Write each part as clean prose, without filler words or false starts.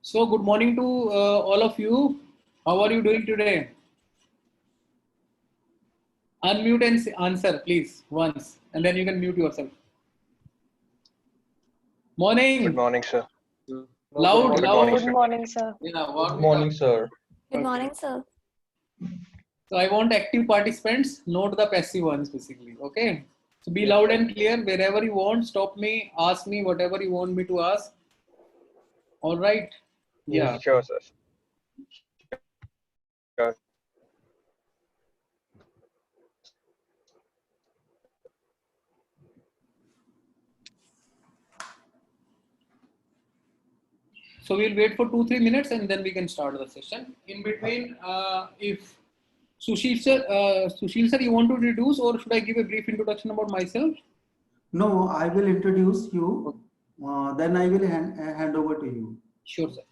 So, good morning to all of you. How are you doing today? Unmute and answer, please, once, and then you can mute yourself. Good Morning. morning, sir. Loud, Good loud. morning, Good sir. morning, sir. Yeah, Good morning, sir. Good Okay. morning, sir. So, I want active participants, not the passive ones, basically. Okay. So, be loud and clear wherever you want. Stop me, ask me whatever you want me to ask. All right. Yeah. Yes. Sure, sir. Sure. So we'll wait for 2-3 minutes and then we can start the session. In between, if Sushil sir, you want to introduce or should I give a brief introduction about myself? No, I will introduce you. Then I will hand over to you. Sure, sir.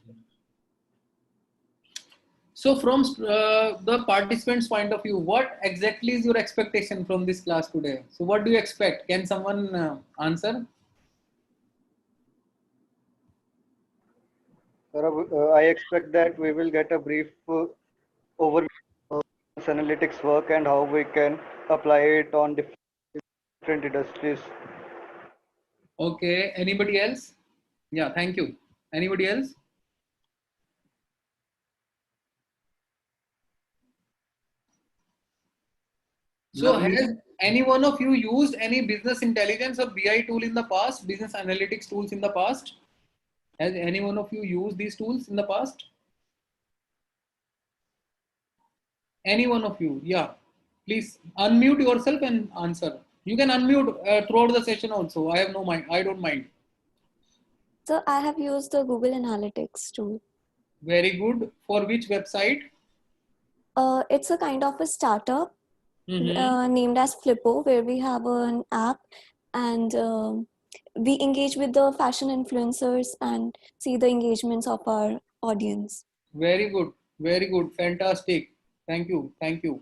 So from the participants' point of view, what exactly is your expectation from this class today? So what do you expect? Can someone answer? I expect that we will get a brief overview of this analytics work and how we can apply it on different industries. Okay. Anybody else? Yeah, thank you. Anybody else? So has any one of you used any business intelligence or BI tool in the past, business analytics tools in the past? Has any one of you used these tools in the past? Any one of you? Yeah. Please unmute yourself and answer. You can unmute throughout the session also. I have no mind. I don't mind. So I have used the Google Analytics tool. Very good. For which website? It's a kind of a startup Mm-hmm. named as Flippo, where we have an app and we engage with the fashion influencers and see the engagements of our audience. Very good. Very good. Fantastic. Thank you. Thank you.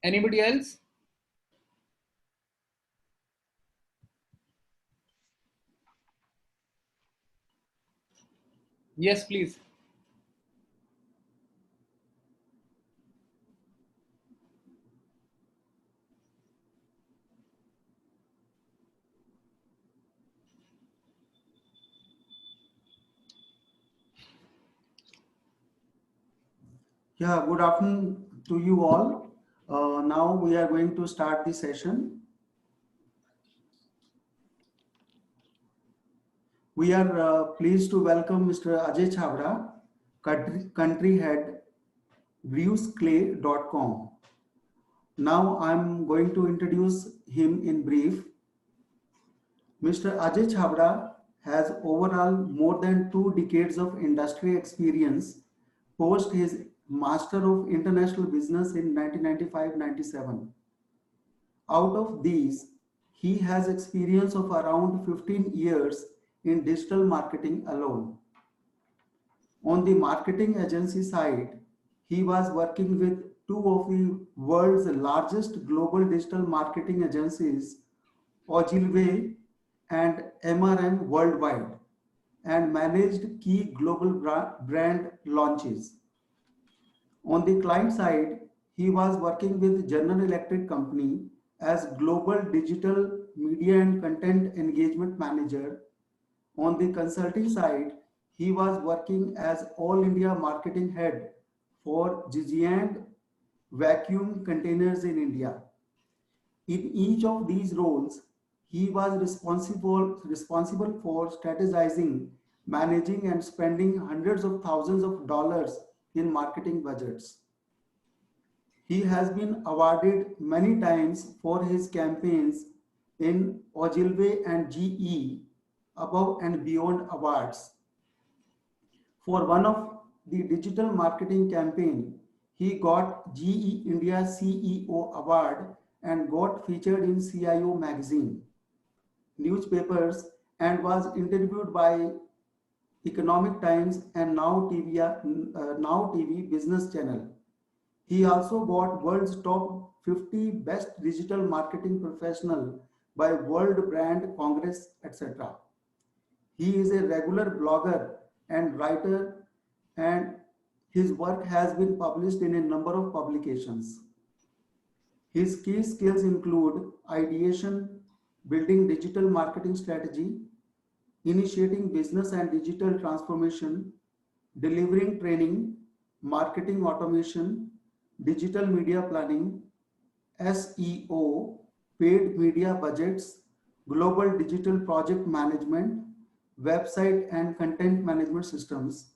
Anybody else? Yes, please. Yeah, good afternoon to you all. Now we are going to start the session. We are pleased to welcome Mr. Ajay Chavda, country head, brewsclay.com. Now I'm going to introduce him in brief. Mr. Ajay Chavda has overall more than 2 decades of industry experience post his Master of International Business in 1995-97. Out of these, he has experience of around 15 years in digital marketing alone. On the marketing agency side, he was working with two of the world's largest global digital marketing agencies, Ogilvy and MRM Worldwide, and managed key global brand launches. On the client side, he was working with General Electric Company as Global Digital Media and Content Engagement Manager. On the consulting side, he was working as All India Marketing Head for Zhejiang Vacuum Containers in India. In each of these roles, he was responsible for strategizing, managing, and spending hundreds of thousands of dollars in marketing budgets. He has been awarded many times for his campaigns in Ogilvy and GE Above and Beyond Awards. For one of the digital marketing campaign, he got GE India CEO Award and got featured in CIO magazine, newspapers, and was interviewed by Economic Times and Now TV Business Channel. He also got world's top 50 best digital marketing professional by World Brand Congress, etc. He is a regular blogger and writer and his work has been published in a number of publications. His key skills include ideation, building digital marketing strategy, initiating business and digital transformation, delivering training, marketing automation, digital media planning, SEO, paid media budgets, global digital project management, website and content management systems,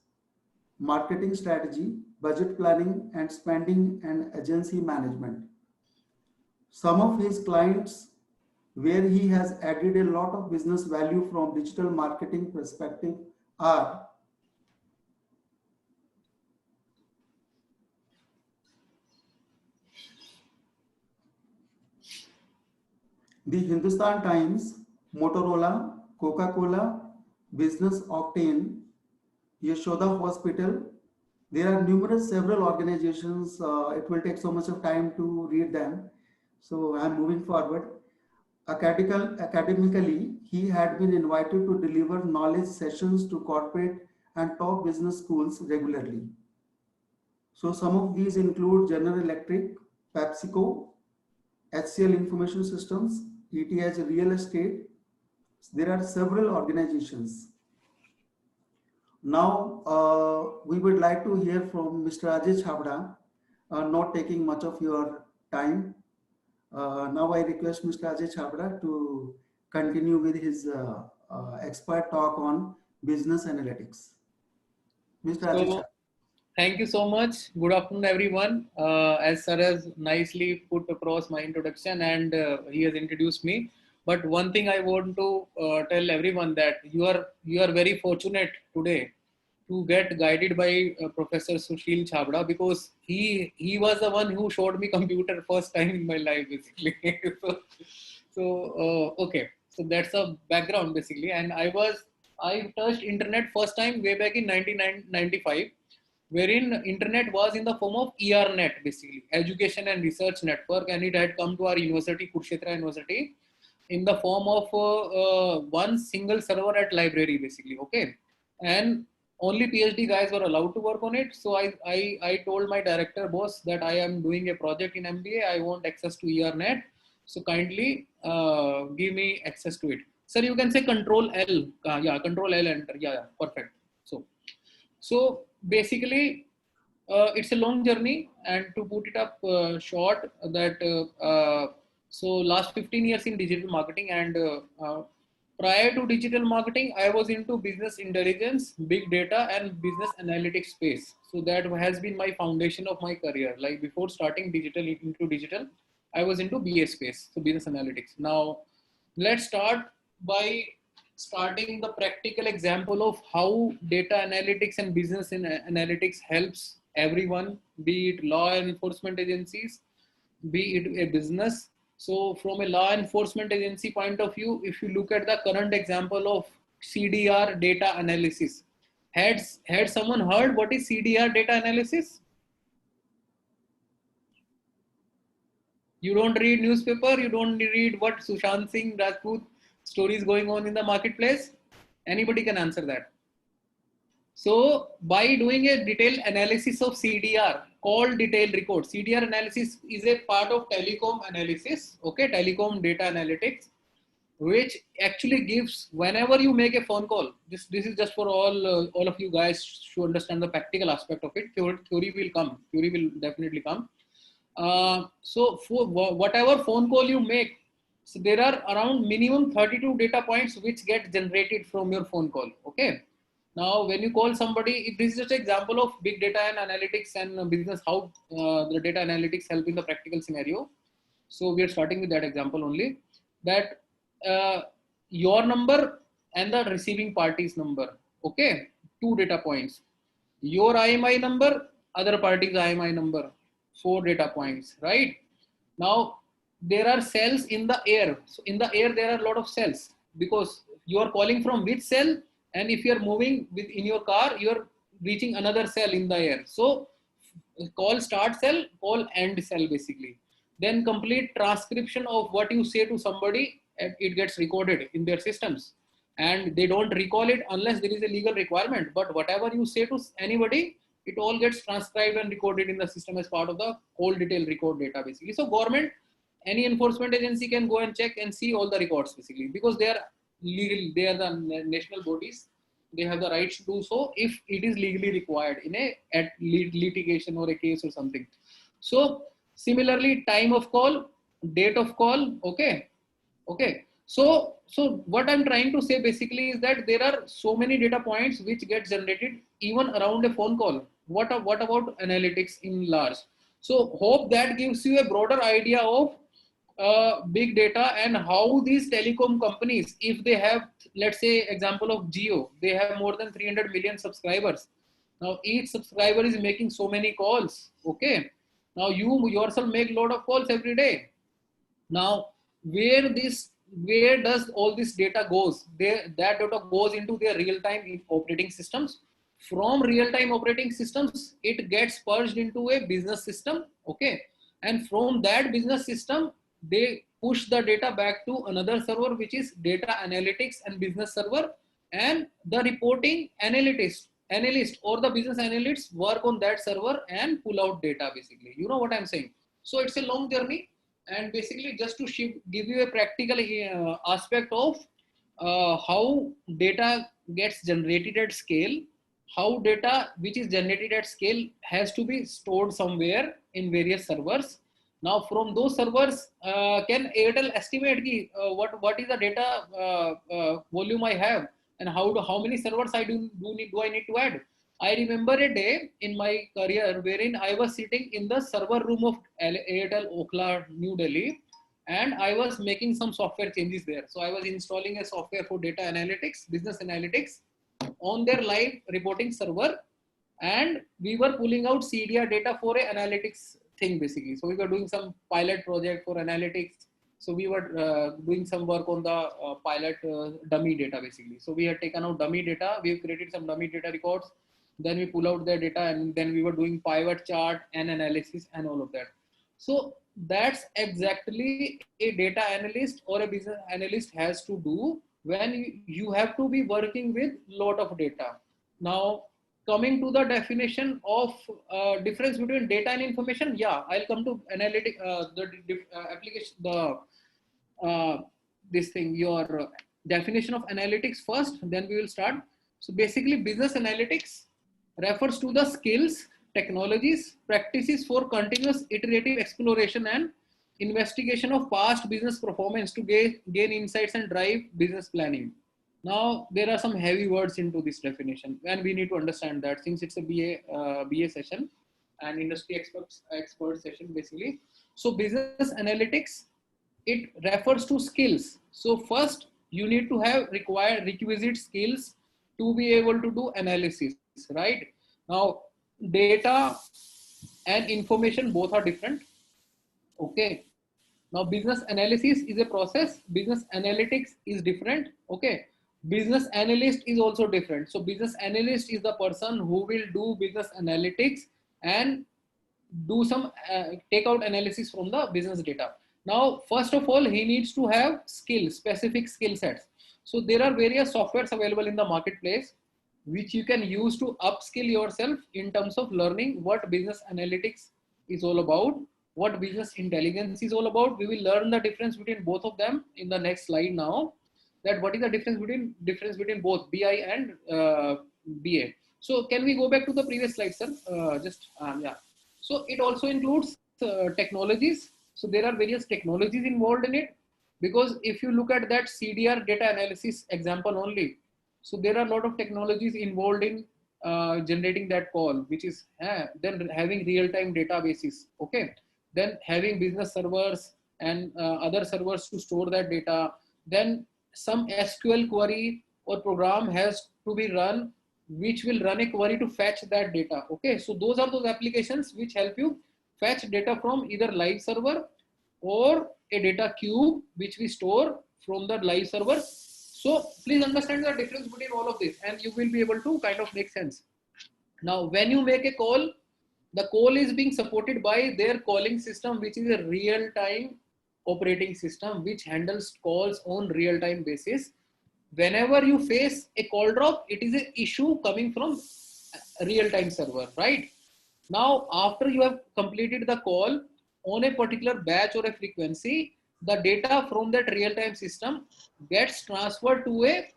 marketing strategy, budget planning and spending and agency management. Some of his clients where he has added a lot of business value from digital marketing perspective are the Hindustan Times, Motorola, Coca-Cola, Business Octane, Yashoda Hospital. There are numerous several organizations. It will take so much of time to read them. So I'm moving forward. Academically, he had been invited to deliver knowledge sessions to corporate and top business schools regularly. So some of these include General Electric, PepsiCo, HCL Information Systems, ETH Real Estate. There are several organizations. Now, we would like to hear from Mr. Ajay Chabra, not taking much of your time. Now I request Mr. Ajay Chabra to continue with his expert talk on business analytics. Mr. Ajay So, Chabra. thank you so much. Good afternoon, everyone. As Sir has nicely put across my introduction and he has introduced me. But one thing I want to tell everyone that you are very fortunate today to get guided by Professor Sushil Chabra, because he was the one who showed me computer first time in my life basically. Okay, so that's a background basically, and I touched internet first time way back in 1995, wherein internet was in the form of ERNet, basically Education and Research Network, and it had come to our university, Kurukshetra University, in the form of one single server at library basically. Okay, and only PhD guys were allowed to work on it. So I told my director boss that I am doing a project in MBA, I want access to ERNet, so kindly give me access to it. Sir, you can say Control L. Yeah, Control L, enter. Yeah, perfect. So basically, it's a long journey, and to put it up short, so last 15 years in digital marketing, and prior to digital marketing, I was into business intelligence, big data, and business analytics space. So that has been my foundation of my career. Like before starting into digital, I was into BA space, so business analytics. Now, let's start by starting the practical example of how data analytics and business analytics helps everyone, be it law enforcement agencies, be it a business. So from a law enforcement agency point of view, if you look at the current example of CDR data analysis, had someone heard what is CDR data analysis? You don't read newspaper, you don't read what Sushant Singh Rajput stories going on in the marketplace. Anybody can answer that. So by doing a detailed analysis of CDR called detailed record, CDR analysis is a part of telecom analysis, okay, telecom data analytics, which actually gives, whenever you make a phone call, this is just for all of you guys to understand the practical aspect of it. Theory will definitely come. So for whatever phone call you make, so there are around minimum 32 data points which get generated from your phone call. Okay. Now, when you call somebody, if this is just an example of big data and analytics and business, how the data analytics help in the practical scenario. So we are starting with that example only, that your number and the receiving party's number. Okay. 2 data points. Your IMI number, other party's IMI number. 4 data points, right? Now, there are cells in the air. So in the air, there are a lot of cells, because you are calling from which cell, and if you are moving in your car, you are reaching another cell in the air. So call start cell, call end cell basically. Then complete transcription of what you say to somebody, and it gets recorded in their systems. and they don't recall it unless there is a legal requirement. But whatever you say to anybody, it all gets transcribed and recorded in the system as part of the whole detailed record data basically. So government, any enforcement agency can go and check and see all the records basically, because they are legal, they are the national bodies. They have the rights to do so if it is legally required in a litigation or a case or something. So similarly, time of call, date of call, okay. So what I'm trying to say basically is that there are so many data points which get generated even around a phone call. What about analytics in large? So hope that gives you a broader idea of big data and how these telecom companies, if they have, let's say example of Jio, they have more than 300 million subscribers. Now each subscriber is making so many calls. Okay. Now you yourself make a lot of calls every day. Now where does all this data goes? That data goes into their real-time operating systems. From real-time operating systems, it gets purged into a business system. Okay. And from that business system, they push the data back to another server, which is data analytics and business server, and the reporting analyst or the business analysts work on that server and pull out data basically. You know what I'm saying? So it's a long journey, and basically just to give you a practical aspect of how data gets generated at scale, how data which is generated at scale has to be stored somewhere in various servers. Now from those servers, can Airtel estimate what is the data volume I have, and how many servers I do I need to add? I remember a day in my career wherein I was sitting in the server room of Airtel Okhla, New Delhi, and I was making some software changes there. So I was installing a software for data analytics, business analytics on their live reporting server, and we were pulling out CDR data for a analytics thing basically. So we were doing some pilot project for analytics. So we were doing some work on the pilot dummy data basically. So we had taken out dummy data, we've created some dummy data records, then we pull out the data, and then we were doing pivot chart and analysis and all of that. So that's exactly a data analyst or a business analyst has to do when you have to be working with lot of data. Now coming to the definition of difference between data and information, yeah, I'll come to analytic application, this thing, your definition of analytics first, then we will start. So basically business analytics refers to the skills, technologies, practices for continuous iterative exploration and investigation of past business performance to gain insights and drive business planning. Now there are some heavy words into this definition, and we need to understand that since it's a BA session and industry expert session basically. So business analytics, it refers to skills. So first you need to have requisite skills to be able to do analysis, right? Now data and information both are different. Okay. Now business analysis is a process, business analytics is different. Okay. Business analyst is also different. So business analyst is the person who will do business analytics and do some take out analysis from the business data. Now first of all, he needs to have skills, specific skill sets. So there are various softwares available in the marketplace which you can use to upskill yourself in terms of learning what business analytics is all about, what business intelligence is all about. We will learn the difference between both of them in the next slide now, that what is the difference between both BI and BA. So can we go back to the previous slide, sir? Yeah. So it also includes technologies. So there are various technologies involved in it, because if you look at that CDR data analysis example only, so there are a lot of technologies involved in generating that call, which is then having real-time databases. Okay. Then having business servers and other servers to store that data. Then some SQL query or program has to be run, which will run a query to fetch that data. Okay. So those are those applications which help you fetch data from either live server or a data cube, which we store from the live server. So please understand the difference between all of this, and you will be able to kind of make sense. Now, when you make a call, the call is being supported by their calling system, which is a real-time operating system, which handles calls on real-time basis. whenever you face a call drop, it is an issue coming from a real-time server, right? Now, after you have completed the call on a particular batch or a frequency, the data from that real-time system gets transferred to a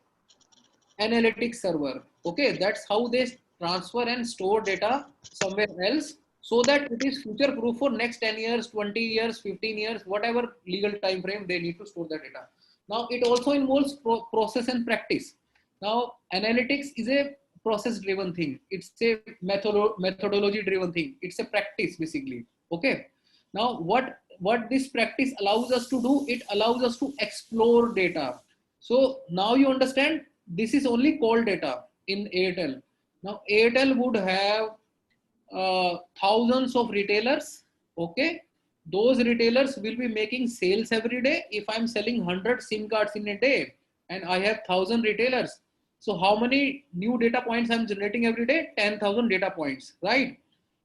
analytics server. Okay, that's how they transfer and store data somewhere else, so that it is future proof for next 10 years, 20 years, 15 years, whatever legal time frame they need to store the data. Now it also involves process and practice. Now analytics is a process driven thing, it's a methodology driven thing, it's a practice basically. Okay, now what this practice allows us to do, it allows us to explore data. So now you understand, this is only call data in Airtel. Now Airtel would have thousands of retailers. Okay, those retailers will be making sales every day. If I'm selling 100 SIM cards in a day and I have 1,000 retailers, so how many new data points I'm generating every day? 10,000 data points, right?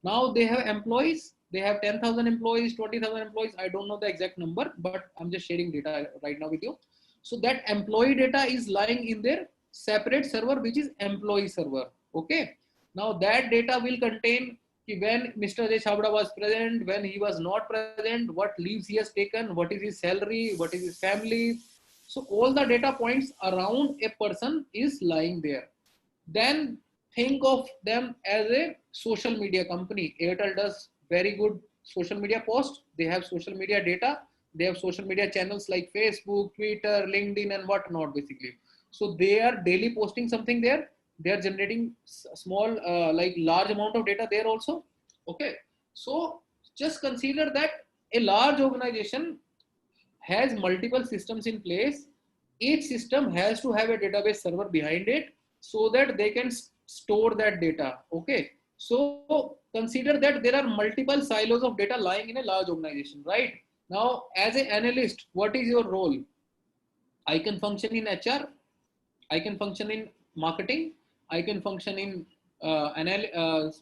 Now they have employees, they have 10,000 employees, 20,000 employees. I don't know the exact number, but I'm just sharing data right now with you. So that employee data is lying in their separate server, which is employee server. Okay. Now that data will contain when Mr. Ajay Chabra was present, when he was not present, what leaves he has taken, what is his salary, what is his family. So all the data points around a person is lying there. Then think of them as a social media company. Airtel does very good social media posts. They have social media data. They have social media channels like Facebook, Twitter, LinkedIn, and whatnot basically. So they are daily posting something there. They are generating small, like large amount of data there also. Okay. So just consider that a large organization has multiple systems in place. Each system has to have a database server behind it so that they can store that data. Okay. So consider that there are multiple silos of data lying in a large organization, right? Now, as an analyst, what is your role? I can function in HR. I can function in marketing. I can function in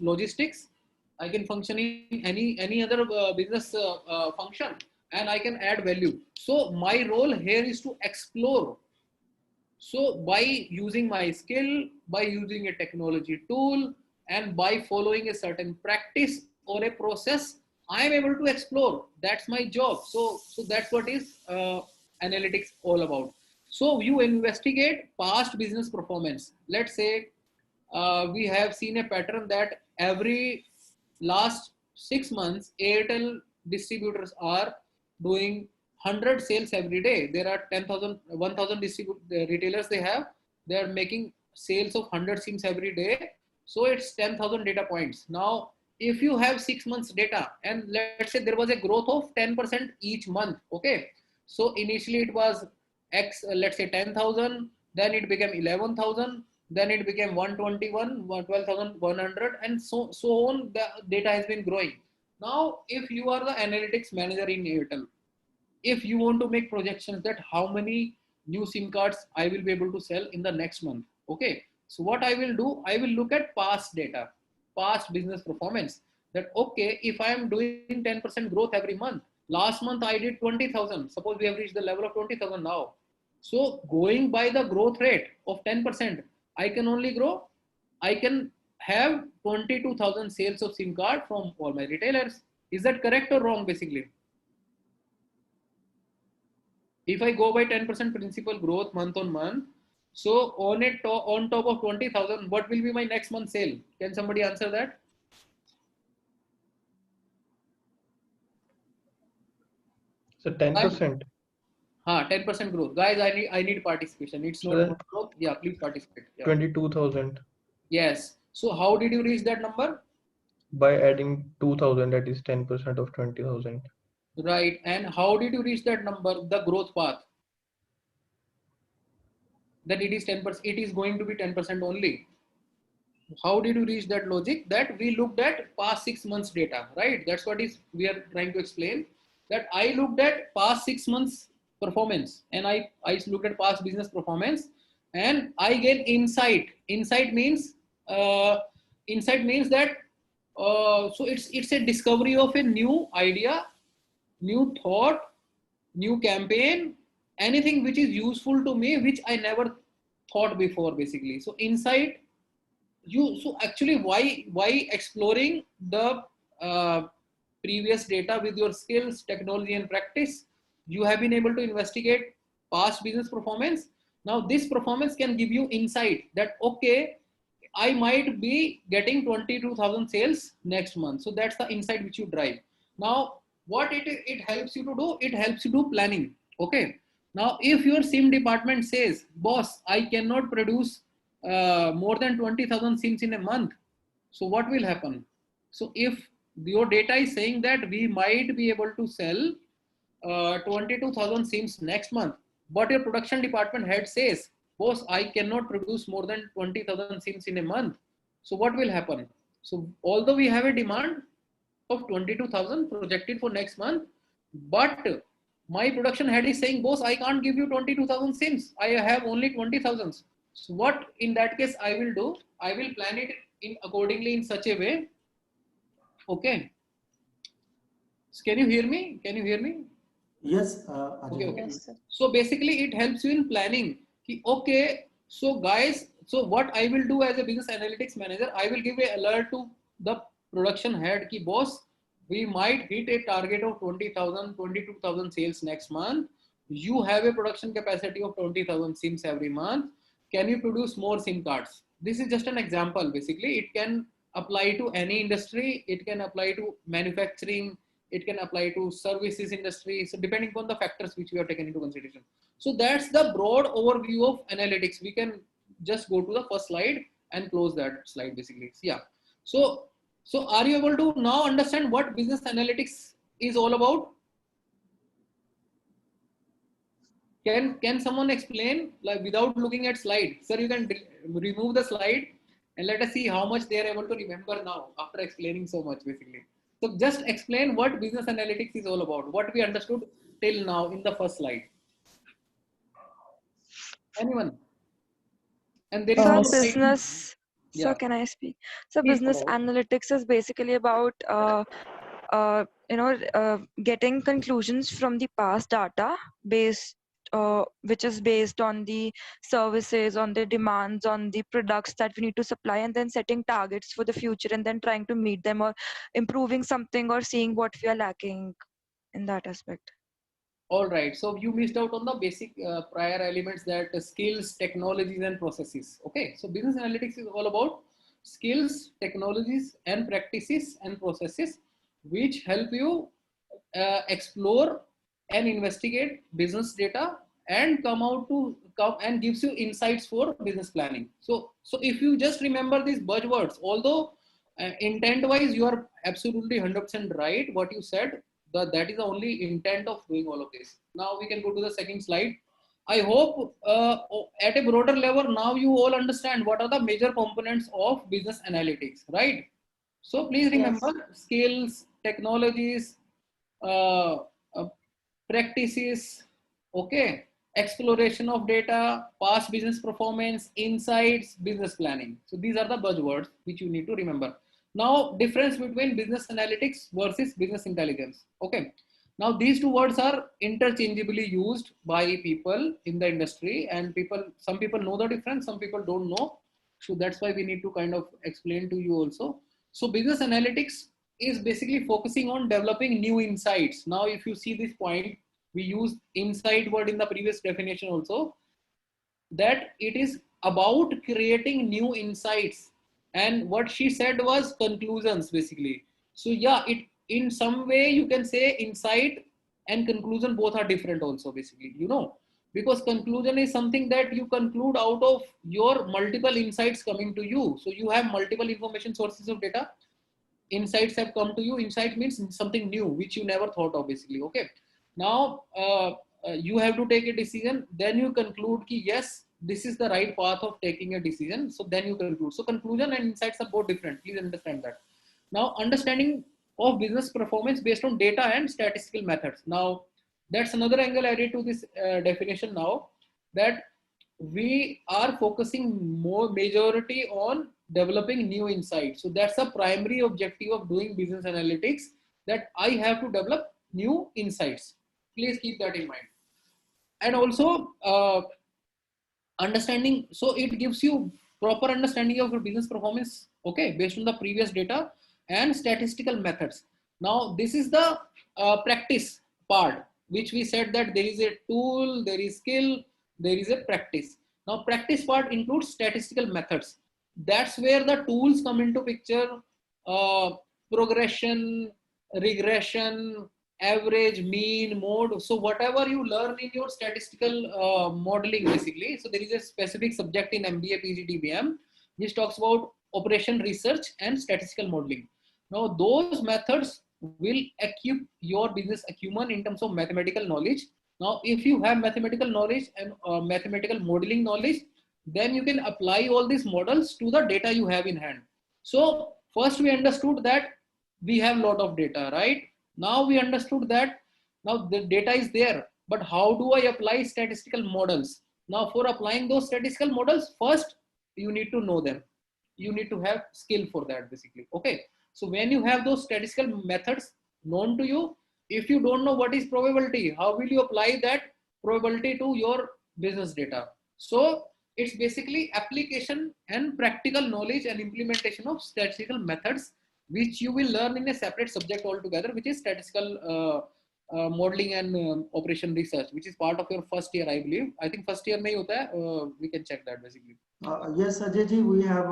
logistics. I can function in any other business function, and I can add value. So my role here is to explore. So by using my skill, by using a technology tool, and by following a certain practice or a process, I am able to explore. That's my job. So that's what is analytics all about. So you investigate past business performance. Let's say we have seen a pattern that every last 6 months, Airtel distributors are doing 100 sales every day. There are 10,000, 1,000 retailers they have. They are making sales of 100 SIMs every day. So it's 10,000 data points. Now, if you have 6 months data and let's say there was a growth of 10% each month. Okay. So initially it was X, let's say 10,000, then it became 11,000, then it became 121, 12,100, and so on. The data has been growing. Now, if you are the analytics manager in Airtel, if you want to make projections that how many new SIM cards I will be able to sell in the next month. Okay. So what I will do, I will look at past data, past business performance, that, okay, if I am doing 10% growth every month, last month I did 20,000. Suppose we have reached the level of 20,000 now. So going by the growth rate of 10%, I can only grow. I can have 22,000 sales of SIM card from all my retailers. Is that correct or wrong basically? If I go by 10% principal growth month on month, so on top of 20,000, what will be my next month sale? Can somebody answer that? So 10%. 10% growth. Guys, I need participation. It's not growth. Yeah, please participate. Yeah. 22,000. Yes. So how did you reach that number? By adding 2,000, that is 10% of 20,000. Right. And how did you reach that number, the growth path? That it is 10%, it is going to be 10% only. How did you reach that logic? That we looked at past 6 months data, right? That's what is we are trying to explain. That I looked at past 6 months performance and I looked at past business performance and I get insight. Insight means that so it's a discovery of a new idea, new thought, new campaign, anything which is useful to me, which I never thought before basically. So insight, so actually why exploring the previous data with your skills, technology and practice, you have been able to investigate past business performance. Now this performance can give you insight that okay, I might be getting 22,000 sales next month. So that's the insight which you drive. Now what it helps you to do, it helps you do planning. Okay, now if your sim department says, boss, I cannot produce more than 20,000 sims in a month, so what will happen? So if your data is saying that we might be able to sell 22,000 sims next month, but your production department head says, boss, I cannot produce more than 20,000 sims in a month, so what will happen? So although we have a demand of 22,000 projected for next month, but my production head is saying, boss, I can't give you 22,000 sims, I have only 20,000. So what in that case I will do, I will plan it in accordingly in such a way. Okay, so can you hear me? Can you hear me? Yes, Okay, Ajay. okay. Yes, sir. So basically it helps you in planning. Okay, so guys, so what I will do as a business analytics manager, I will give a alert to the production head ki boss, we might hit a target of 20,000, 22,000 sales next month. You have a production capacity of 20,000 sims every month. Can you produce more SIM cards? This is just an example. Basically, it can apply to any industry. It can apply to manufacturing. It can apply to services industry. So depending upon the factors which we are taken into consideration. So that's the broad overview of analytics. We can just go to the first slide and close that slide basically. Yeah. So are you able to now understand what business analytics is all about? Can someone explain, like without looking at slide? Sir, you can remove the slide and let us see how much they are able to remember now after explaining so much basically. So just explain what business analytics is all about, what we understood till now in the first slide. Anyone? And there is So no Yes. slide. business, so Yeah, can I speak? So please business follow. analytics is basically about getting conclusions from the past data based which is based on the services, on the demands, on the products that we need to supply, and then setting targets for the future and then trying to meet them or improving something or seeing what we are lacking in that aspect. All right. So you missed out on the basic prior elements, that skills, technologies, and processes. Okay. So business analytics is all about skills, technologies, and practices and processes which help you explore and investigate business data and come and gives you insights for business planning. So if you just remember these buzzwords, although intent wise you are absolutely 100% right what you said, that is the only intent of doing all of this. Now we can go to the second slide. I hope at a broader level now you all understand what are the major components of business analytics, right? So please remember skills, technologies, uh, uh, practices, okay, exploration of data, past business performance, insights, business planning. So these are the buzzwords which you need to remember. Now, difference between business analytics versus business intelligence. Okay. Now, these two words are interchangeably used by people in the industry, and some people know the difference, some people don't know. So that's why we need to kind of explain to you also. So business analytics is basically focusing on developing new insights. Now, if you see this point, we used insight word in the previous definition also, that it is about creating new insights, and what she said was conclusions basically. So yeah, it in some way you can say insight and conclusion both are different also basically, because conclusion is something that you conclude out of your multiple insights coming to you. So you have multiple information sources of data, insights have come to you. Insight means something new which you never thought of basically. Okay, now you have to take a decision, then you conclude ki yes, this is the right path of taking a decision. So then you conclude. So conclusion and insights are both different, please understand that. Now understanding of business performance based on data and statistical methods. Now that's another angle added to this definition now, that we are focusing more majority on developing new insights. So that's the primary objective of doing business analytics, that I have to develop new insights. Please keep that in mind. And also understanding. So it gives you proper understanding of your business performance, okay, based on the previous data and statistical methods. Now this is the practice part, which we said that there is a tool, there is skill, there is a practice. Now practice part includes statistical methods. That's where the tools come into picture. Progression, regression, average, mean, mode. So whatever you learn in your statistical modeling, basically. So there is a specific subject in MBA PGDBM which talks about operation research and statistical modeling. Now those methods will equip your business acumen in terms of mathematical knowledge. Now if you have mathematical knowledge and mathematical modeling knowledge, then you can apply all these models to the data you have in hand. So first we understood that we have a lot of data, right? Now we understood that now the data is there, but how do I apply statistical models? Now for applying those statistical models, first you need to know them. You need to have skill for that, basically. Okay. So when you have those statistical methods known to you, if you don't know what is probability, how will you apply that probability to your business data? So it's basically application and practical knowledge and implementation of statistical methods, which you will learn in a separate subject altogether, which is statistical modeling and operation research, which is part of your first year, I believe. I think first year mein hi hota hai, we can check that basically. Yes, Ajay ji, we have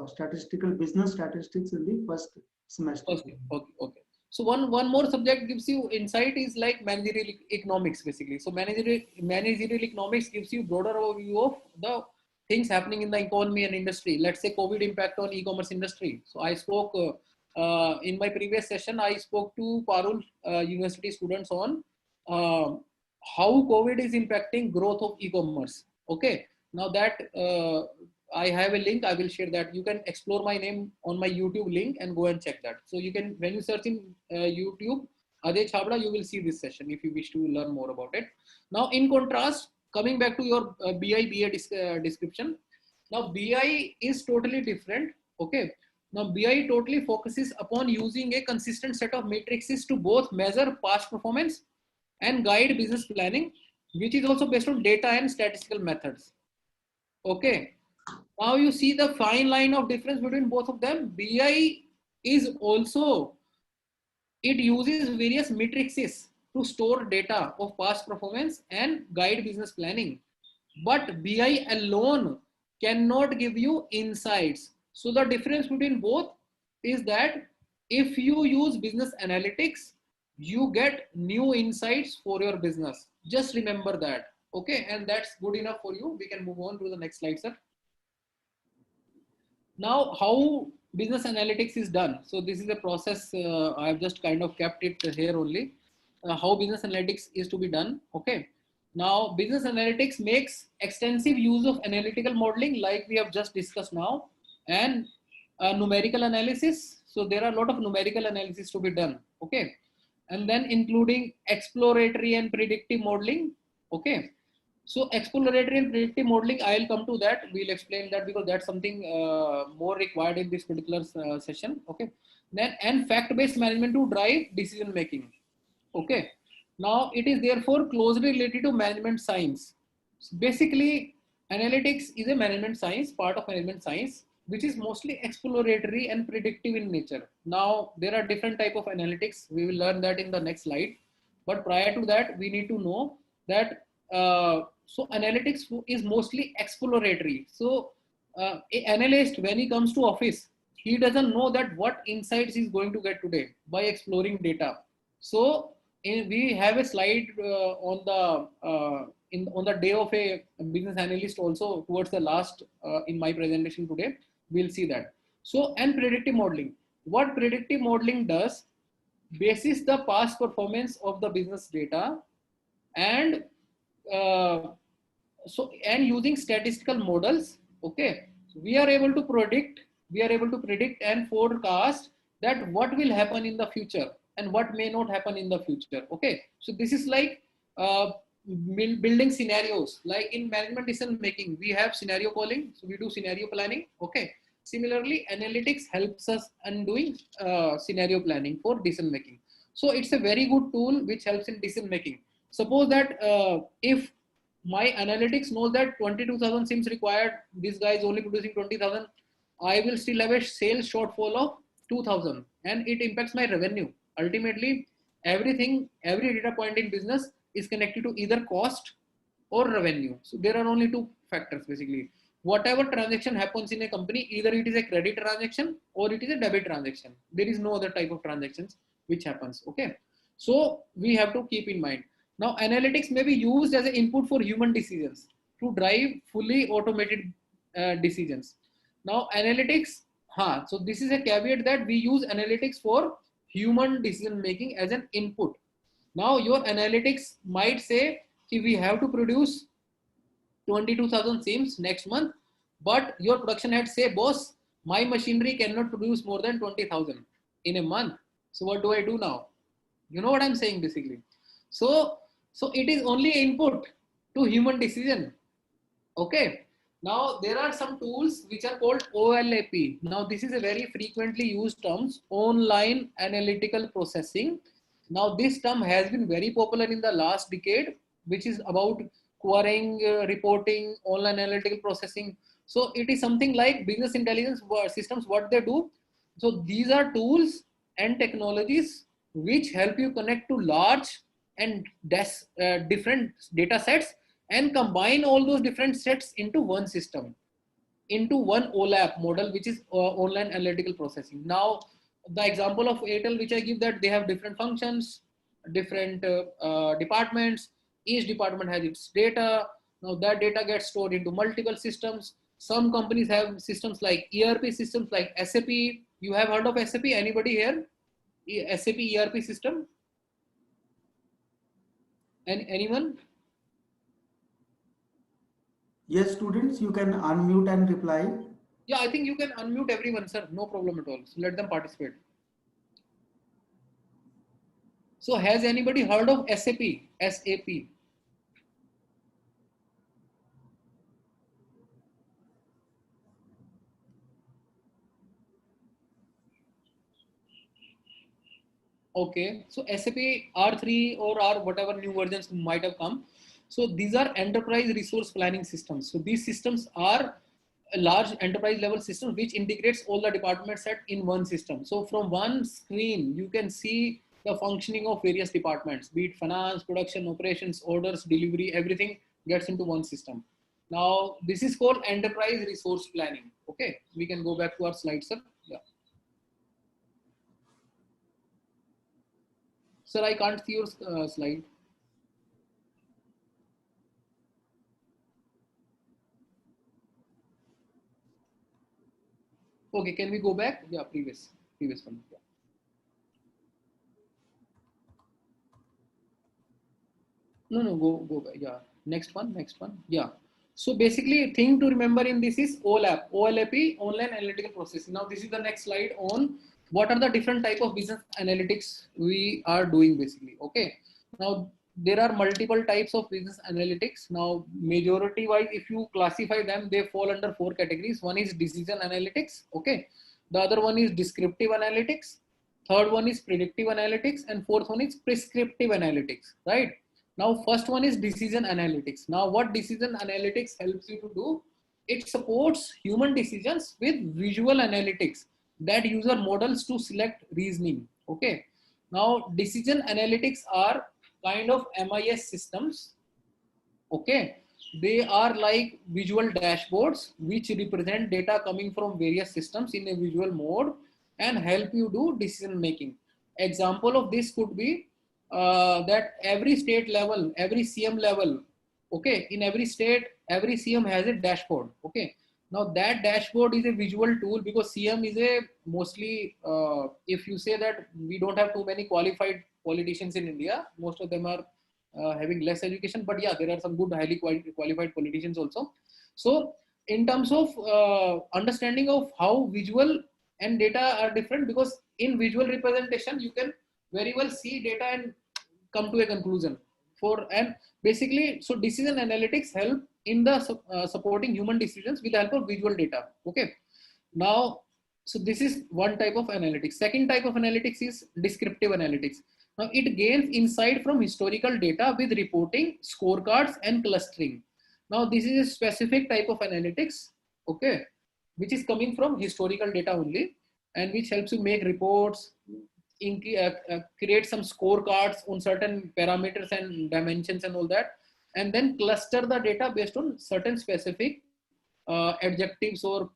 statistical business statistics in the first semester. Okay, okay. So one more subject gives you insight is like managerial economics, basically. So managerial economics gives you broader overview of the things happening in the economy and industry. Let's say COVID impact on e-commerce industry. So I spoke in my previous session, I spoke to Parul University students on how COVID is impacting growth of e-commerce. Okay. Now that I have a link, I will share that. You can explore my name on my YouTube link and go and check that. So you can, when you search in YouTube, Ajay Chabda, you will see this session if you wish to learn more about it. Now, in contrast, coming back to your BA description. Now, BI is totally different. Okay. Now, BI totally focuses upon using a consistent set of matrices to both measure past performance and guide business planning, which is also based on data and statistical methods. Okay. Now you see the fine line of difference between both of them. BI is also, it uses various matrices to store data of past performance and guide business planning. But BI alone cannot give you insights. So the difference between both is that if you use business analytics, you get new insights for your business. Just remember that. Okay. And that's good enough for you. We can move on to the next slide, sir. Now, how business analytics is done. So this is a process. I've just kind of kept it here only. How business analytics is to be done. Okay. Now, business analytics makes extensive use of analytical modeling, like we have just discussed now, and numerical analysis. So there are a lot of numerical analysis to be done. Okay. And then including exploratory and predictive modeling. Okay. So exploratory and predictive modeling, I'll come to that. We'll explain that because that's something more required in this particular session. Okay. Then and fact-based management to drive decision making. Okay. Now it is therefore closely related to management science. So basically, analytics is a management science, part of management science, which is mostly exploratory and predictive in nature. Now there are different type of analytics. We will learn that in the next slide. But prior to that, we need to know that so analytics is mostly exploratory. So an analyst, when he comes to office, he doesn't know that what insights he's going to get today by exploring data. So we have a slide on the day of a business analyst also towards the last in my presentation today. We'll see that. So and predictive modeling. What predictive modeling does, basis the past performance of the business data and and using statistical models. Okay, we are able to predict and forecast that what will happen in the future and what may not happen in the future. Okay, so this is like building scenarios. Like in management decision making, we have scenario calling, so we do scenario planning. Okay, similarly analytics helps us in doing scenario planning for decision making. So it's a very good tool which helps in decision making. Suppose that if my analytics knows that 22,000 sims required. This guy is only producing 20,000. I will still have a sales shortfall of 2,000, and it impacts my revenue. Ultimately, everything, every data point in business is connected to either cost or revenue. So there are only two factors basically. Whatever transaction happens in a company, either it is a credit transaction or it is a debit transaction. There is no other type of transactions which happens. Okay. So we have to keep in mind. Now analytics may be used as an input for human decisions to drive fully automated decisions. Now analytics, so this is a caveat that we use analytics for human decision making as an input. Now your analytics might say if we have to produce 22,000 sims next month, but your production head say, boss, my machinery cannot produce more than 20,000 in a month. So what do I do now? You know what I'm saying basically. So it is only input to human decision. Okay. Now there are some tools which are called OLAP. Now this is a very frequently used terms, online analytical processing. Now this term has been very popular in the last decade, which is about querying, reporting, online analytical processing. So it is something like business intelligence systems, what they do. So these are tools and technologies which help you connect to large and different data sets and combine all those different sets into one system, into one OLAP model, which is online analytical processing. Now, the example of Airtel, which I give, that they have different functions, different departments. Each department has its data. Now that data gets stored into multiple systems. Some companies have systems like ERP systems like SAP. You have heard of SAP? Anybody here? SAP ERP system? And anyone? Yes, students, you can unmute and reply. Yeah, I think you can unmute everyone, sir. No problem at all. So let them participate. So has anybody heard of SAP? SAP. Okay, so SAP R3 or R whatever new versions might have come. So these are enterprise resource planning systems. So these systems are a large enterprise level system which integrates all the departments set in one system. So from one screen, you can see the functioning of various departments, be it finance, production, operations, orders, delivery, everything gets into one system. Now this is called enterprise resource planning. Okay, we can go back to our slide, sir. Yeah. Sir, I can't see your slide. Okay, can we go back? Yeah, previous one. Yeah. No, go back. Yeah, next one. Yeah. So basically, thing to remember in this is OLAP, OLAP, online analytical processing. Now this is the next slide on what are the different type of business analytics we are doing basically. Okay. Now there are multiple types of business analytics. Now majority wise, if you classify them, they fall under 4 categories. One is decision analytics. Okay. The other one is descriptive analytics. Third one is predictive analytics, and fourth one is prescriptive analytics, right? Now, first one is decision analytics. Now, what decision analytics helps you to do? It supports human decisions with visual analytics that user models to select reasoning. Okay. Now, decision analytics are kind of MIS systems. Okay. They are like visual dashboards which represent data coming from various systems in a visual mode and help you do decision making. Example of this could be that every state level, every CM level, okay, in every state, every CM has a dashboard. Okay. Now that dashboard is a visual tool because CM is a mostly, if you say that we don't have too many qualified politicians in India, most of them are having less education, but yeah, there are some good highly qualified politicians also. So in terms of understanding of how visual and data are different, because in visual representation you can very well see data and come to a conclusion for, and basically, so decision analytics help in the supporting human decisions with the help of visual data. Okay. Now, so this is one type of analytics. Second type of analytics is descriptive analytics. Now it gains insight from historical data with reporting, scorecards, and clustering. Now this is a specific type of analytics, okay, which is coming from historical data only, and which helps you make reports, create some scorecards on certain parameters and dimensions and all that, and then cluster the data based on certain specific adjectives or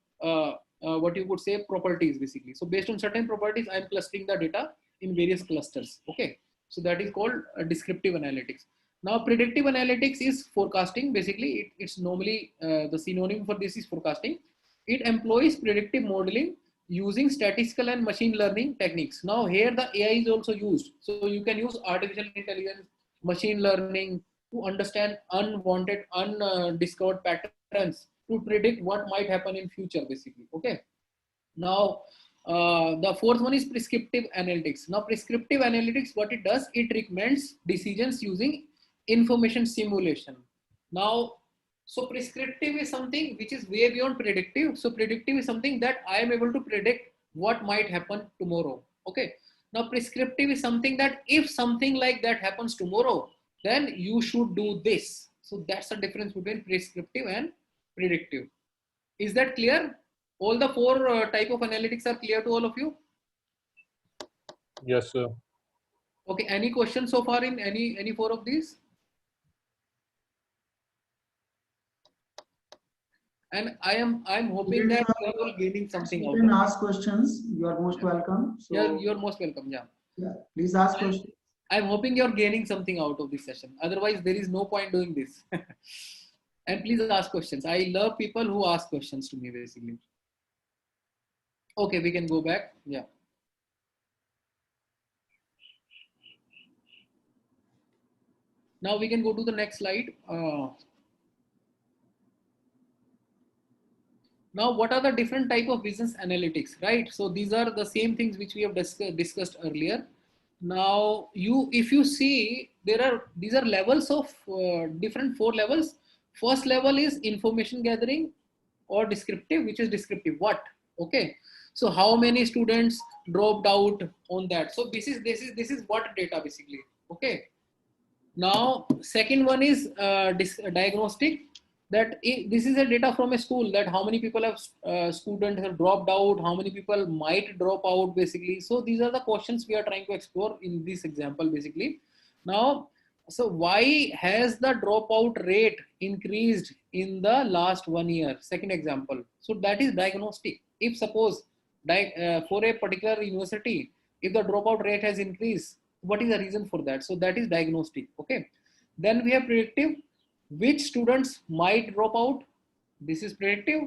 what you could say properties basically. So based on certain properties, I'm clustering the data in various clusters. Okay, so that is called descriptive analytics. Now predictive analytics is forecasting. Basically, it's normally the synonym for this is forecasting. It employs predictive modeling using statistical and machine learning techniques. Now here the AI is also used. So you can use artificial intelligence, machine learning to understand unwanted, undiscovered patterns to predict what might happen in future basically. Okay. Now the fourth one is prescriptive analytics. Now prescriptive analytics, what it does, it recommends decisions using information simulation. Now so prescriptive is something which is way beyond predictive. So predictive is something that I am able to predict what might happen tomorrow. Okay. Now prescriptive is something that if something like that happens tomorrow, then you should do this. So that's the difference between prescriptive and predictive. Is that clear? All the four type of analytics are clear to all of you? Yes, sir. Okay. Any questions so far in any four of these? And I'm hoping that you are all gaining something out You of can it. ask questions. You are most welcome. So, You're most welcome. Yeah. yeah, please ask questions. I'm hoping you're gaining something out of this session. Otherwise, there is no point doing this. And please ask questions. I love people who ask questions to me, basically. Okay, we can go back. Yeah. Now we can go to the next slide. Now, what are the different type of business analytics, right? So these are the same things which we have discussed earlier. Now, if you see, these are levels of different 4 levels. First level is information gathering or descriptive, which is descriptive. What? Okay. So how many students dropped out on that? So this is what data basically. Okay. Now, second one is diagnostic. That this is a data from a school, that how many people have students have dropped out, how many people might drop out basically. So these are the questions we are trying to explore in this example basically. Now, so why has the dropout rate increased in the last 1 year? Second example. So that is diagnostic. If suppose for a particular university, if the dropout rate has increased, what is the reason for that? So that is diagnostic. Okay. Then we have predictive. Which students might drop out? This is predictive.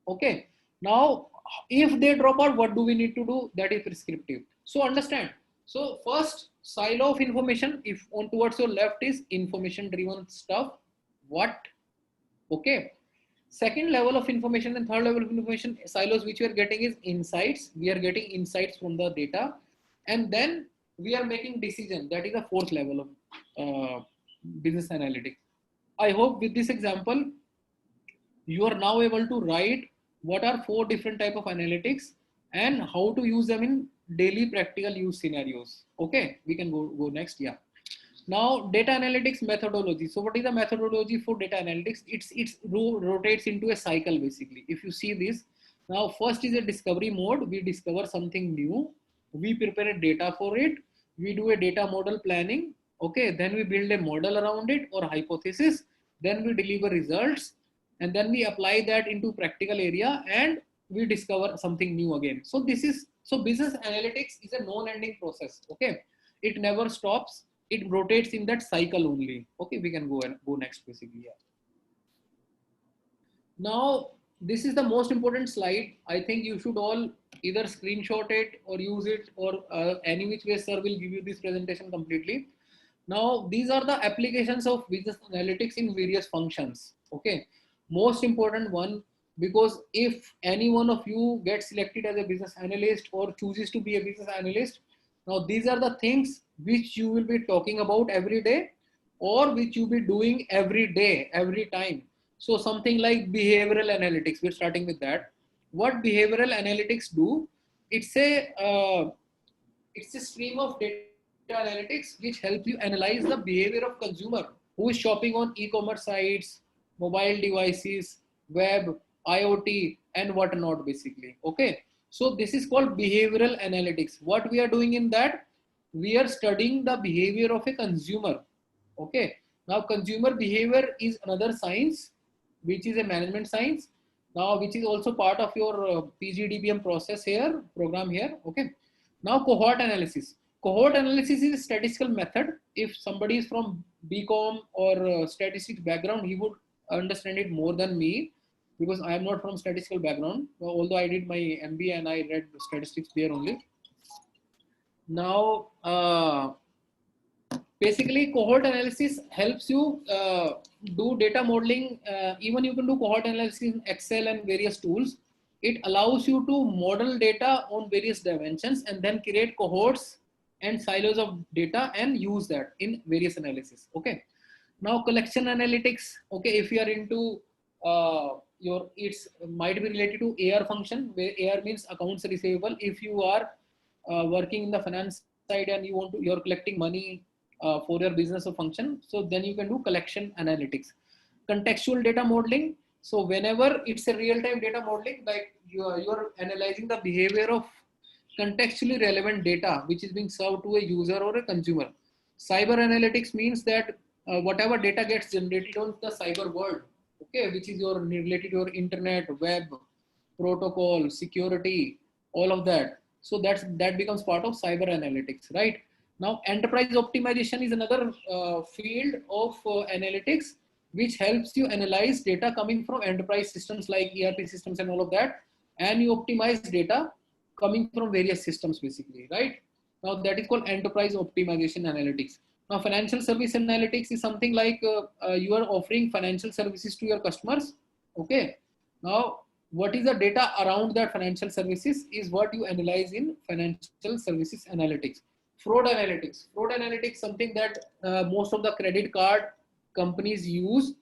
Okay. Now, if they drop out, what do we need to do? That is prescriptive. So understand. So first silo of information, if on towards your left is information driven stuff. What? Okay. Second level of information and third level of information silos which we are getting is insights. We are getting insights from the data, and then we are making decision. That is the fourth level of business analytics. I hope with this example, you are now able to write what are 4 different type of analytics and how to use them in daily practical use scenarios. Okay, we can go next. Yeah. Now data analytics methodology. So what is the methodology for data analytics? It rotates into a cycle basically. If you see this, now first is a discovery mode. We discover something new. We prepare a data for it. We do a data model planning. Okay, then we build a model around it or hypothesis. Then we deliver results, and then we apply that into practical area, and we discover something new again. So business analytics is a non-ending process. Okay, it never stops. It rotates in that cycle only. Okay, we can go next basically. Yeah. Now this is the most important slide. I think you should all either screenshot it or use it, or any which way sir will give you this presentation completely. Now these are the applications of business analytics in various functions. Okay, most important one, because if any one of you gets selected as a business analyst or chooses to be a business analyst, now these are the things which you will be talking about every day, or which you will be doing every day, every time. So something like behavioral analytics, we're starting with that. What behavioral analytics do? It's a stream of data analytics, which help you analyze the behavior of consumer who is shopping on e-commerce sites, mobile devices, web, IoT, and whatnot, basically. Okay. So this is called behavioral analytics. What we are doing in that, we are studying the behavior of a consumer. Okay. Now, consumer behavior is another science, which is a management science. Now, which is also part of your PGDBM process here, program here. Okay. Now, cohort analysis. Cohort analysis is a statistical method. If somebody is from BCom or statistics background, he would understand it more than me, because I am not from statistical background, although I did my MBA and I read statistics there only. Now, basically, cohort analysis helps you do data modeling. Even you can do cohort analysis in Excel and various tools. It allows you to model data on various dimensions and then create cohorts and silos of data and use that in various analysis. Okay. Now, collection analytics. Okay, if you are into it's might be related to AR function, where AR means accounts receivable. If you are working in the finance side and you're collecting money for your business or function, so then you can do collection analytics. Contextual data modeling. So whenever it's a real-time data modeling, like you're analyzing the behavior of contextually relevant data which is being served to a user or a consumer. Cyber analytics means that whatever data gets generated on the cyber world, okay, which is related to your internet, web, protocol, security, all of that. So that becomes part of cyber analytics, right? Now, enterprise optimization is another field of analytics, which helps you analyze data coming from enterprise systems like ERP systems and all of that, and you optimize data coming from various systems, basically, right? Now, that is called enterprise optimization analytics. Now, financial service analytics is something like you are offering financial services to your customers. Okay. Now, what is the data around that financial services is what you analyze in financial services analytics. Fraud analytics. Fraud analytics, something that most of the credit card companies use.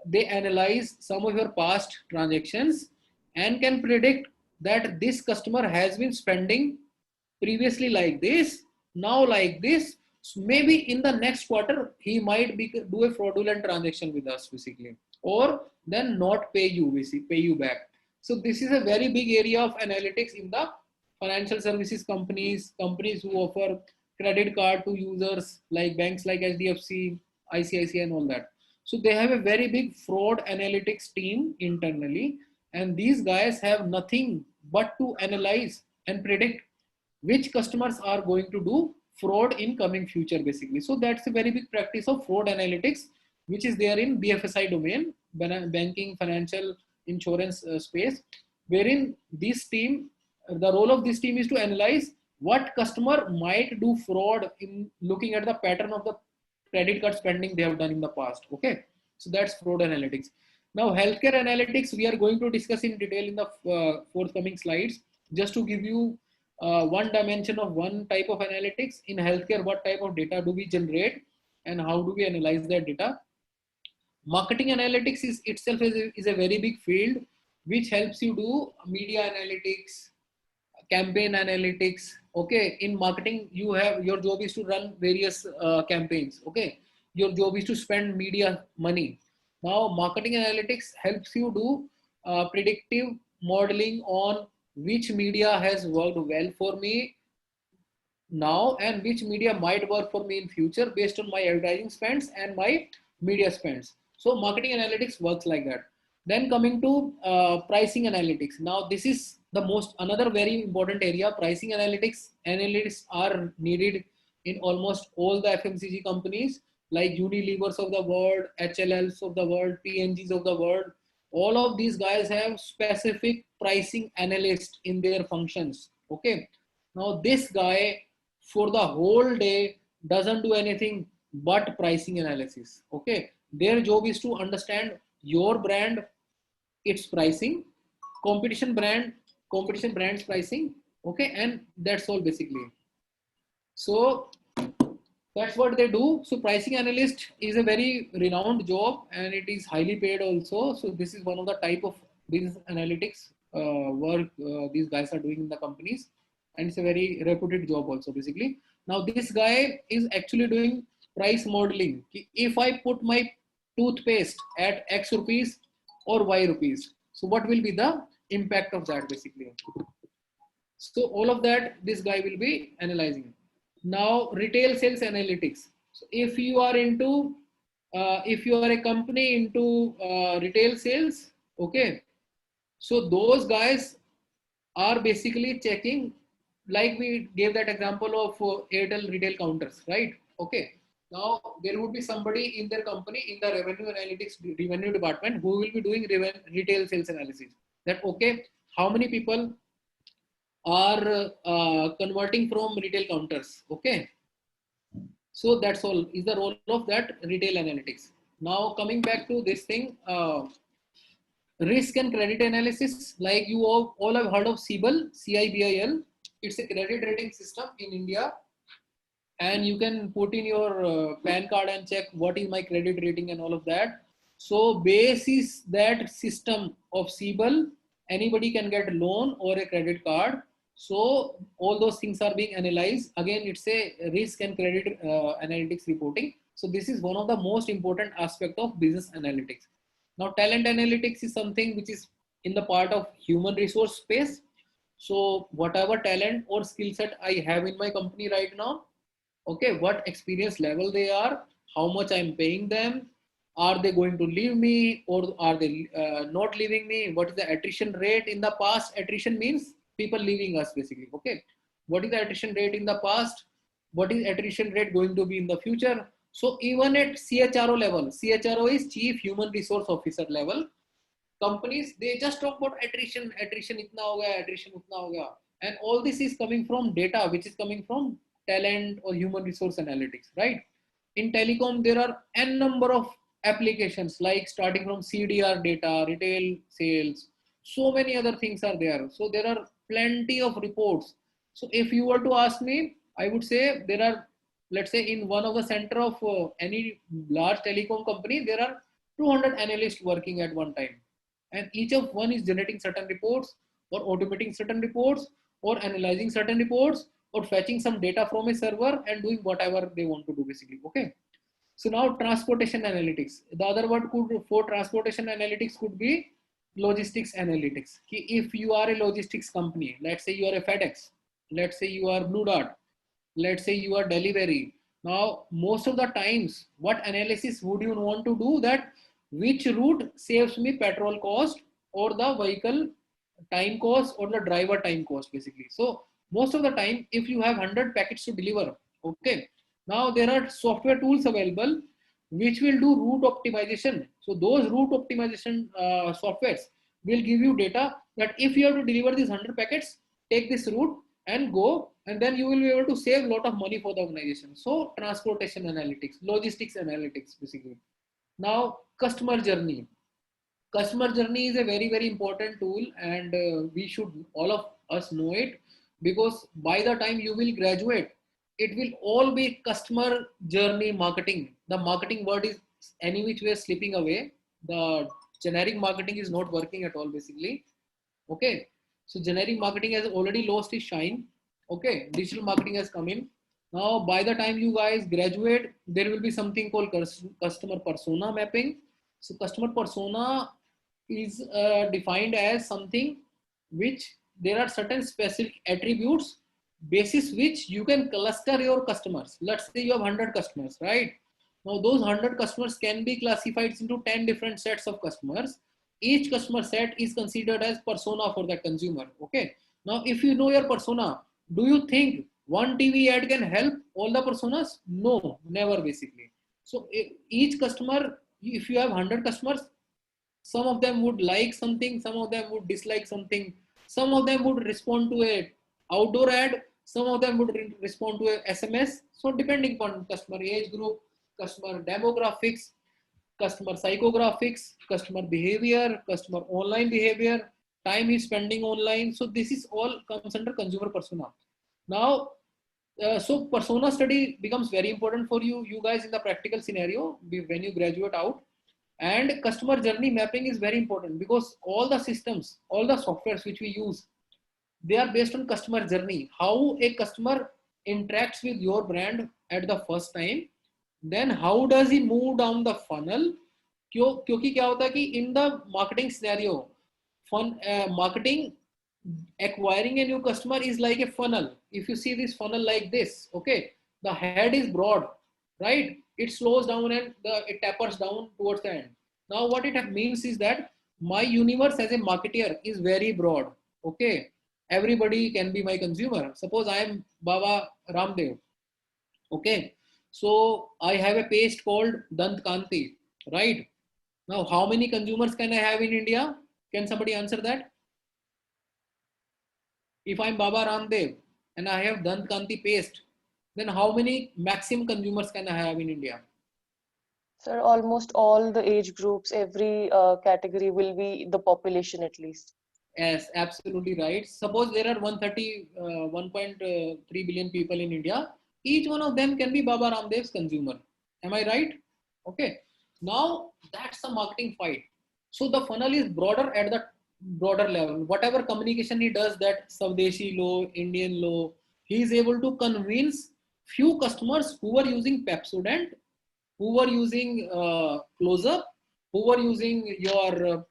They analyze some of your past transactions and can predict that this customer has been spending previously like this, now like this. So maybe in the next quarter, he might do a fraudulent transaction with us, basically, or then not pay you, basically, pay you back. So this is a very big area of analytics in the financial services companies who offer credit card to users, like banks like HDFC, ICICI and all that. So they have a very big fraud analytics team internally, and these guys have nothing but to analyze and predict which customers are going to do fraud in coming future, basically. So that's a very big practice of fraud analytics, which is there in BFSI domain, banking, financial, insurance space, wherein this team, the role of this team is to analyze what customer might do fraud in looking at the pattern of the credit card spending they have done in the past. Okay, so that's fraud analytics. Now, healthcare analytics, we are going to discuss in detail in the forthcoming slides. Just to give you one dimension of one type of analytics in healthcare, what type of data do we generate and how do we analyze that data? Marketing analytics itself is a very big field, which helps you do media analytics, campaign analytics. Okay, in marketing, your job is to run various campaigns. Okay, your job is to spend media money. Now, marketing analytics helps you do predictive modeling on which media has worked well for me now and which media might work for me in future based on my advertising spends and my media spends. So marketing analytics works like that. Then coming to pricing analytics. Now this is the another very important area. Pricing analytics are needed in almost all the FMCG companies like Unilevers of the world, HLLs of the world, PNGs of the world. All of these guys have specific pricing analyst in their functions. Okay. Now this guy for the whole day doesn't do anything but pricing analysis. Okay. Their job is to understand your brand, its pricing, competition brand's pricing. Okay. And that's all basically. So that's what they do. So pricing analyst is a very renowned job and it is highly paid also. So this is one of the type of business analytics work these guys are doing in the companies. and it's a very reputed job also basically. Now this guy is actually doing price modeling. If I put my toothpaste at X rupees or Y rupees, so what will be the impact of that basically? So all of that this guy will be analyzing. Now retail sales analytics. So if you are into if you are a company into retail sales, okay, so those guys are basically checking, like we gave that example of Airtel retail counters, right? Okay. Now there would be somebody in their company in the revenue analytics revenue department who will be doing retail sales analysis. That okay, how many people are converting from retail counters? Okay. So that's all is the role of that retail analytics. Now coming back to this thing, risk and credit analysis, like you all have heard of CIBIL, CIBIL. It's a credit rating system in India, and you can put in your PAN card and check what is my credit rating and all of that. So basis that system of CIBIL, anybody can get a loan or a credit card. So all those things are being analyzed. Again, it's a risk and credit analytics reporting. So this is one of the most important aspect of business analytics. Now talent analytics is something which is in the part of human resource space. So whatever talent or skill set I have in my company right now, okay, what experience level they are, how much I'm paying them, are they going to leave me or are they not leaving me, what is the attrition rate in the past? Attrition means people leaving us basically, okay. What is the attrition rate in the past? What is attrition rate going to be in the future? So even at CHRO level, CHRO is Chief Human Resource Officer level, companies, they just talk about attrition, attrition itna ho gaya, attrition utna ho gaya. And all this is coming from data, which is coming from talent or human resource analytics, right? In telecom, there are n number of applications, like starting from CDR data, retail sales, so many other things are there. So there are plenty of reports. So if you were to ask me, I would say there are, let's say in one of the center of any large telecom company, there are 200 analysts working at one time. And each of one is generating certain reports or automating certain reports or analyzing certain reports or fetching some data from a server and doing whatever they want to do basically, okay. So now transportation analytics, the other word for transportation analytics could be logistics analytics. If you are a logistics company, let's say you are a FedEx, let's say you are Blue Dart, let's say you are Delivery. Now most of the times what analysis would you want to do, that which route saves me petrol cost or the vehicle time cost or the driver time cost basically. So most of the time if you have 100 packets to deliver, okay, now there are software tools available which will do route optimization. So those route optimization softwares will give you data that if you have to deliver these 100 packets, take this route and go, and then you will be able to save a lot of money for the organization. So transportation analytics, logistics analytics basically. Now customer journey. Customer journey is a very, very important tool, and we should all of us know it, because by the time you will graduate, it will all be customer journey marketing. The marketing word is any which way slipping away. The generic marketing is not working at all basically. Okay. So generic marketing has already lost its shine. Okay. Digital marketing has come in. Now, by the time you guys graduate, there will be something called customer persona mapping. So customer persona is defined as something which there are certain specific attributes basis which you can cluster your customers. Let's say you have 100 customers, right? Now those 100 customers can be classified into 10 different sets of customers. Each customer set is considered as persona for that consumer. Okay. Now, if you know your persona, do you think one TV ad can help all the personas? No, never basically. So each customer, if you have 100 customers, some of them would like something, some of them would dislike something, some of them would respond to a outdoor ad, some of them would respond to a SMS. So depending upon customer age group, customer demographics, customer psychographics, customer behavior, customer online behavior, time he's spending online. So this is all comes under consumer persona. Now, so persona study becomes very important for you guys in the practical scenario when you graduate out. And customer journey mapping is very important, because all the systems, all the softwares which we use, they are based on customer journey, how a customer interacts with your brand at the first time, then how does he move down the funnel. क्योंकि क्या होता है कि in the marketing scenario, marketing, acquiring a new customer is like a funnel. If you see this funnel like this, okay, the head is broad, right? It slows down and it tapers down towards the end. Now what it means is that my universe as a marketer is very broad, okay. Everybody can be my consumer. Suppose I am Baba Ramdev, okay. So I have a paste called Dant Kanti, right? Now how many consumers can I have in India? Can somebody answer that? If I'm Baba Ramdev and I have Dant Kanti paste, then how many maximum consumers can I have in India? Sir, almost all the age groups, every category will be the population at least. Yes, absolutely right. Suppose there are 1.3 billion people in India. Each one of them can be Baba Ramdev's consumer. Am I right? Okay. Now that's a marketing fight. So the funnel is broader at the broader level. Whatever communication he does, that Swadeshi lo, Indian lo, he is able to convince few customers who were using Pepsodent, who were using Close-Up, who were using your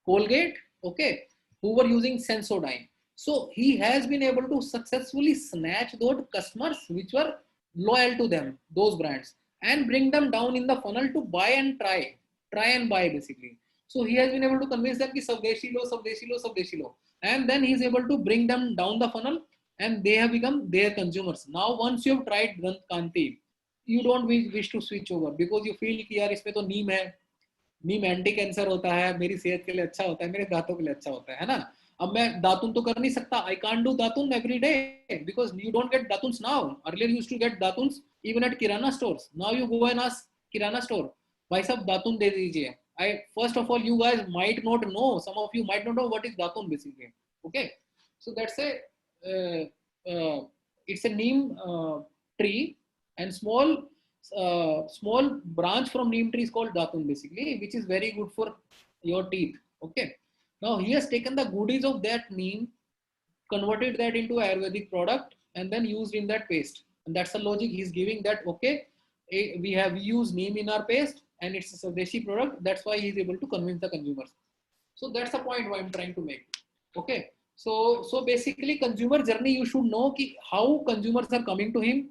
Colgate, okay, who were using Sensodyne. So he has been able to successfully snatch those customers which were loyal to them, those brands, and bring them down in the funnel to buy and try and buy basically. So he has been able to convince them ki Swadeshi lo, Swadeshi lo, Swadeshi lo, and then he is able to bring them down the funnel, and they have become their consumers. Now once you have tried Dant Kanti, you don't wish to switch over because you feel कि यार इसमें तो नीम है, नीम anti cancer होता है, मेरी सेहत के लिए अच्छा होता है, मेरे दांतों के लिए अच्छा होता है ना. अब मैं दातुन तो कर नहीं सकता, I can't do datun every day because you don't get datuns now. Earlier used to get datuns even at kirana stores. Now you go and ask kirana store, भाई साहब दातुन दे दीजिए. I first of all, you guys might not know, some of you might not know what is datun basically, okay. So that's a it's a neem tree, and small branch from neem tree is called datun basically, which is very good for your teeth, okay. Now he has taken the goodies of that neem, converted that into Ayurvedic product, and then used in that paste. And that's the logic he's giving, that okay, we have used neem in our paste and it's a Swadeshi product. That's why he's able to convince the consumers. So that's the point what I'm trying to make. Okay. So basically consumer journey, you should know ki how consumers are coming to him.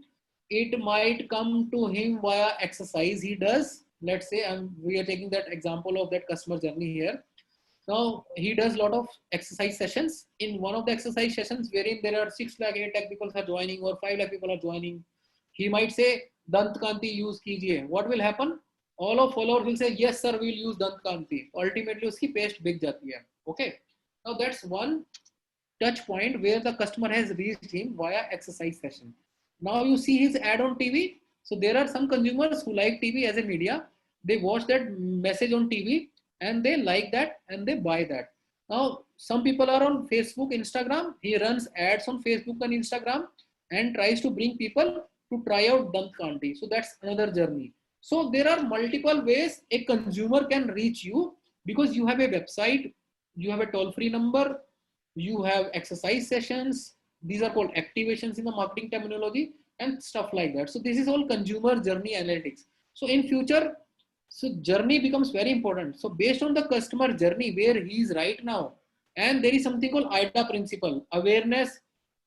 It might come to him via exercise he does. Let's say we are taking that example of that customer journey here. Now he does a lot of exercise sessions. In one of the exercise sessions wherein there are 6 lakh, 8 lakh people are joining or 5 lakh people are joining, he might say Dant Kanti use कीजिए. What will happen? All of followers will say yes sir, we will use Dant Kanti. Ultimately उसकी paste बिक जाती है. Okay. Now that's one touch point where the customer has reached him via exercise session. Now you see his ad on TV. So there are some consumers who like TV as a media. They watch that message on TV and they like that and they buy that. Now some people are on Facebook, Instagram. He runs ads on Facebook and Instagram and tries to bring people to try out Dant Kanti. So that's another journey. So there are multiple ways a consumer can reach you, because you have a website, you have a toll-free number, you have exercise sessions. These are called activations in the marketing terminology and stuff like that. So this is all consumer journey analytics. So in future, so journey becomes very important. So based on the customer journey where he is right now, and there is something called AIDA principle: awareness,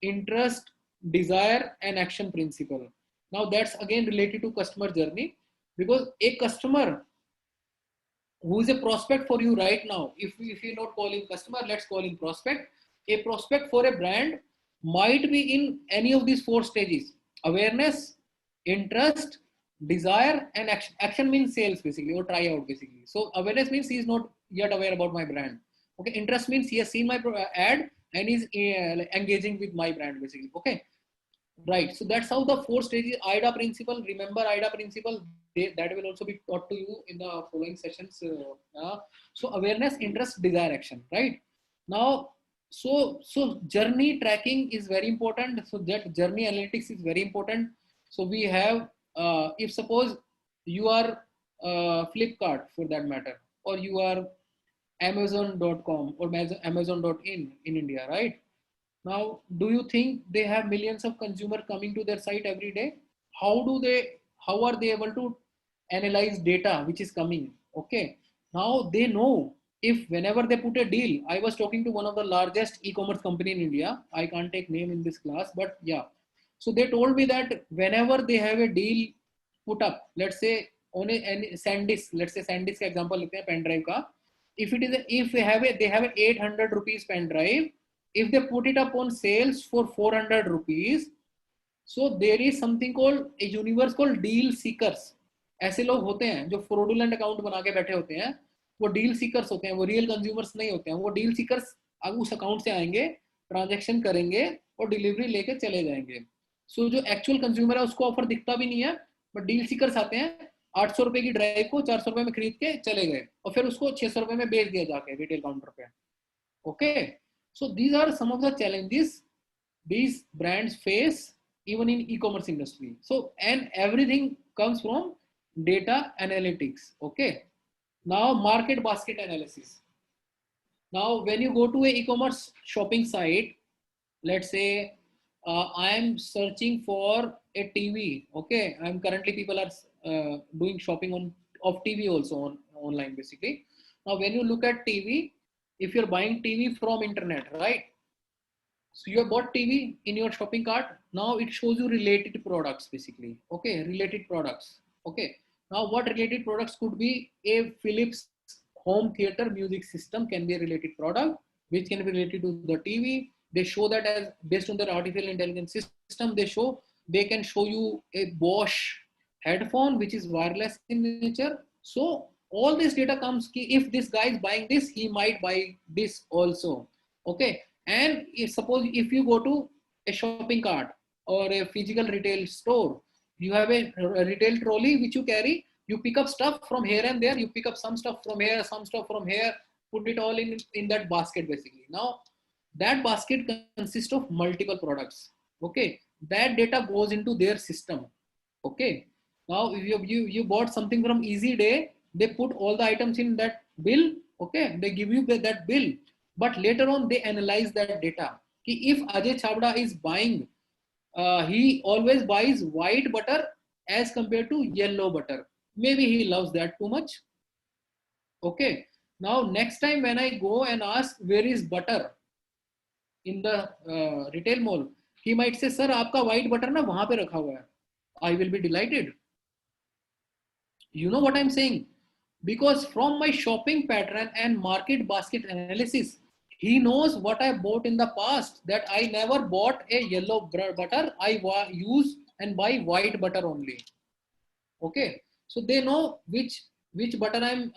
interest, desire, and action principle. Now that's again related to customer journey, because a customer who is a prospect for you right now, if you not call him customer, let's call him prospect. A prospect for a brand might be in any of these 4 stages: awareness, interest, desire, and action. Action means sales basically, or try out basically. So awareness means he is not yet aware about my brand. Okay. Interest means he has seen my ad and is engaging with my brand basically. Okay. Right. So that's how the 4 stages, AIDA principle. Remember AIDA principle, that will also be taught to you in the following sessions. So awareness, interest, desire, action. Right. Now, so journey tracking is very important. So that journey analytics is very important. So we have, if suppose you are Flipkart for that matter, or you are Amazon.com or Amazon.in in India, right? Now, do you think they have millions of consumers coming to their site every day? How are they able to analyze data which is coming? Okay. Now they know if whenever they put a deal, I was talking to one of the largest e-commerce company in India. I can't take name in this class, but yeah. So they told me that whenever they have a deal put up, let's say on a SanDisk, let's say SanDisk example, लेते हैं pen drive का. If they have an 800 rupees pen drive, if they put it up on sales for 400 rupees, so there is something called a universe called deal seekers. ऐसे लोग होते हैं जो fraudulent account बना के बैठे होते हैं, वो deal seekers होते हैं, वो real consumers नहीं होते हैं. वो deal seekers अब उस account से आएंगे, transaction करेंगे और delivery लेके चले जाएंगे. So जो actual consumer है उसको offer दिखता भी नहीं है, but deal seekers आते हैं, 800 रुपए की ड्राइव को 400 रुपए में खरीद के चले गए और फिर उसको 600 रुपए में बेच दिया जाके रिटेल काउंटर पे. Okay, so these are some of the challenges these brands face even in e-commerce industry. So, and everything comes from data analytics. Okay, now market basket analysis. Now when you go to a e-commerce shopping site, let's say I am searching for a TV. Okay, I'm currently people are doing shopping of TV also online basically. Now when you look at TV, if you're buying TV from internet, right? So you have bought TV in your shopping cart. Now it shows you related products basically. Okay, related products. Okay. Now what related products could be? A Philips home theater music system can be a related product, which can be related to the TV. They show that as based on their artificial intelligence system, they can show you a Bosch headphone, which is wireless in nature. So all this data comes, if this guy is buying this, he might buy this also. Okay. And suppose if you go to a shopping cart or a physical retail store, you have a retail trolley which you carry, you pick up stuff from here and there, you pick up some stuff from here, some stuff from here, put it all in that basket basically. Now that basket consists of multiple products. Okay, that data goes into their system. Okay, now if you bought something from Easy Day, they put all the items in that bill. Okay, they give you that bill. But later on, they analyze that data. If Ajay Chabda is buying, he always buys white butter as compared to yellow butter. Maybe he loves that too much. Okay. Now, next time when I go and ask where is butter in the retail mall, he might say, "Sir, आपका white butter ना वहाँ पे रखा हुआ है." I will be delighted. You know what I'm saying? Because from my shopping pattern and market basket analysis, he knows what I bought in the past, that I never bought a yellow butter. I use and buy white butter only. Okay, so they know which butter I'm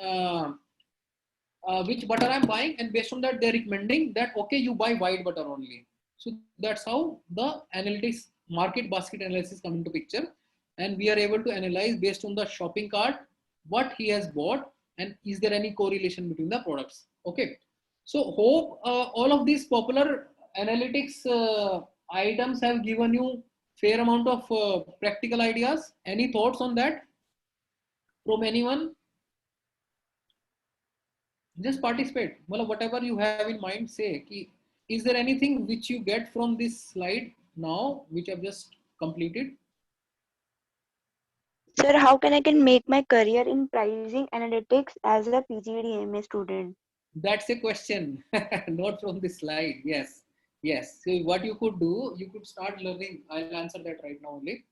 buying, and based on that they're recommending that okay, you buy white butter only. So that's how the analytics market basket analysis come into picture, and we are able to analyze based on the shopping cart what he has bought and is there any correlation between the products. Okay. So hope all of these popular analytics items have given you fair amount of practical ideas. Any thoughts on that from anyone? Just participate. Well, whatever you have in mind, say. Is there anything which you get from this slide now, which I've just completed? Sir, how can I make my career in pricing analytics as a PGDMA student? That's a question, not from this slide. Yes, yes. So what you could do, you could start learning. I'll answer that right now only.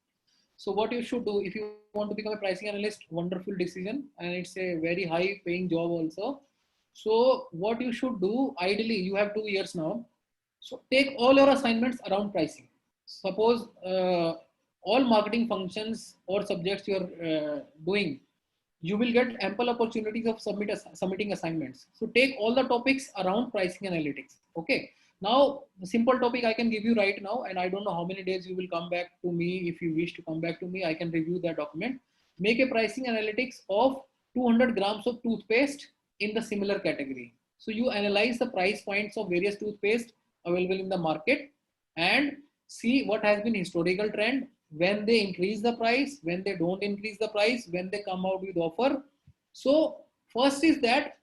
So what you should do if you want to become a pricing analyst, wonderful decision, and it's a very high paying job also. So what you should do, ideally, you have 2 years now. So take all your assignments around pricing. Suppose all marketing functions or subjects you're doing, you will get ample opportunities of submitting assignments. So take all the topics around pricing analytics. Okay. Now, the simple topic I can give you right now, and I don't know how many days you will come back to me. If you wish to come back to me, I can review that document. Make a pricing analytics of 200 grams of toothpaste in the similar category. So you analyze the price points of various toothpaste available in the market and see what has been historical trend, when they increase the price, when they don't increase the price, when they come out with offer. So first is that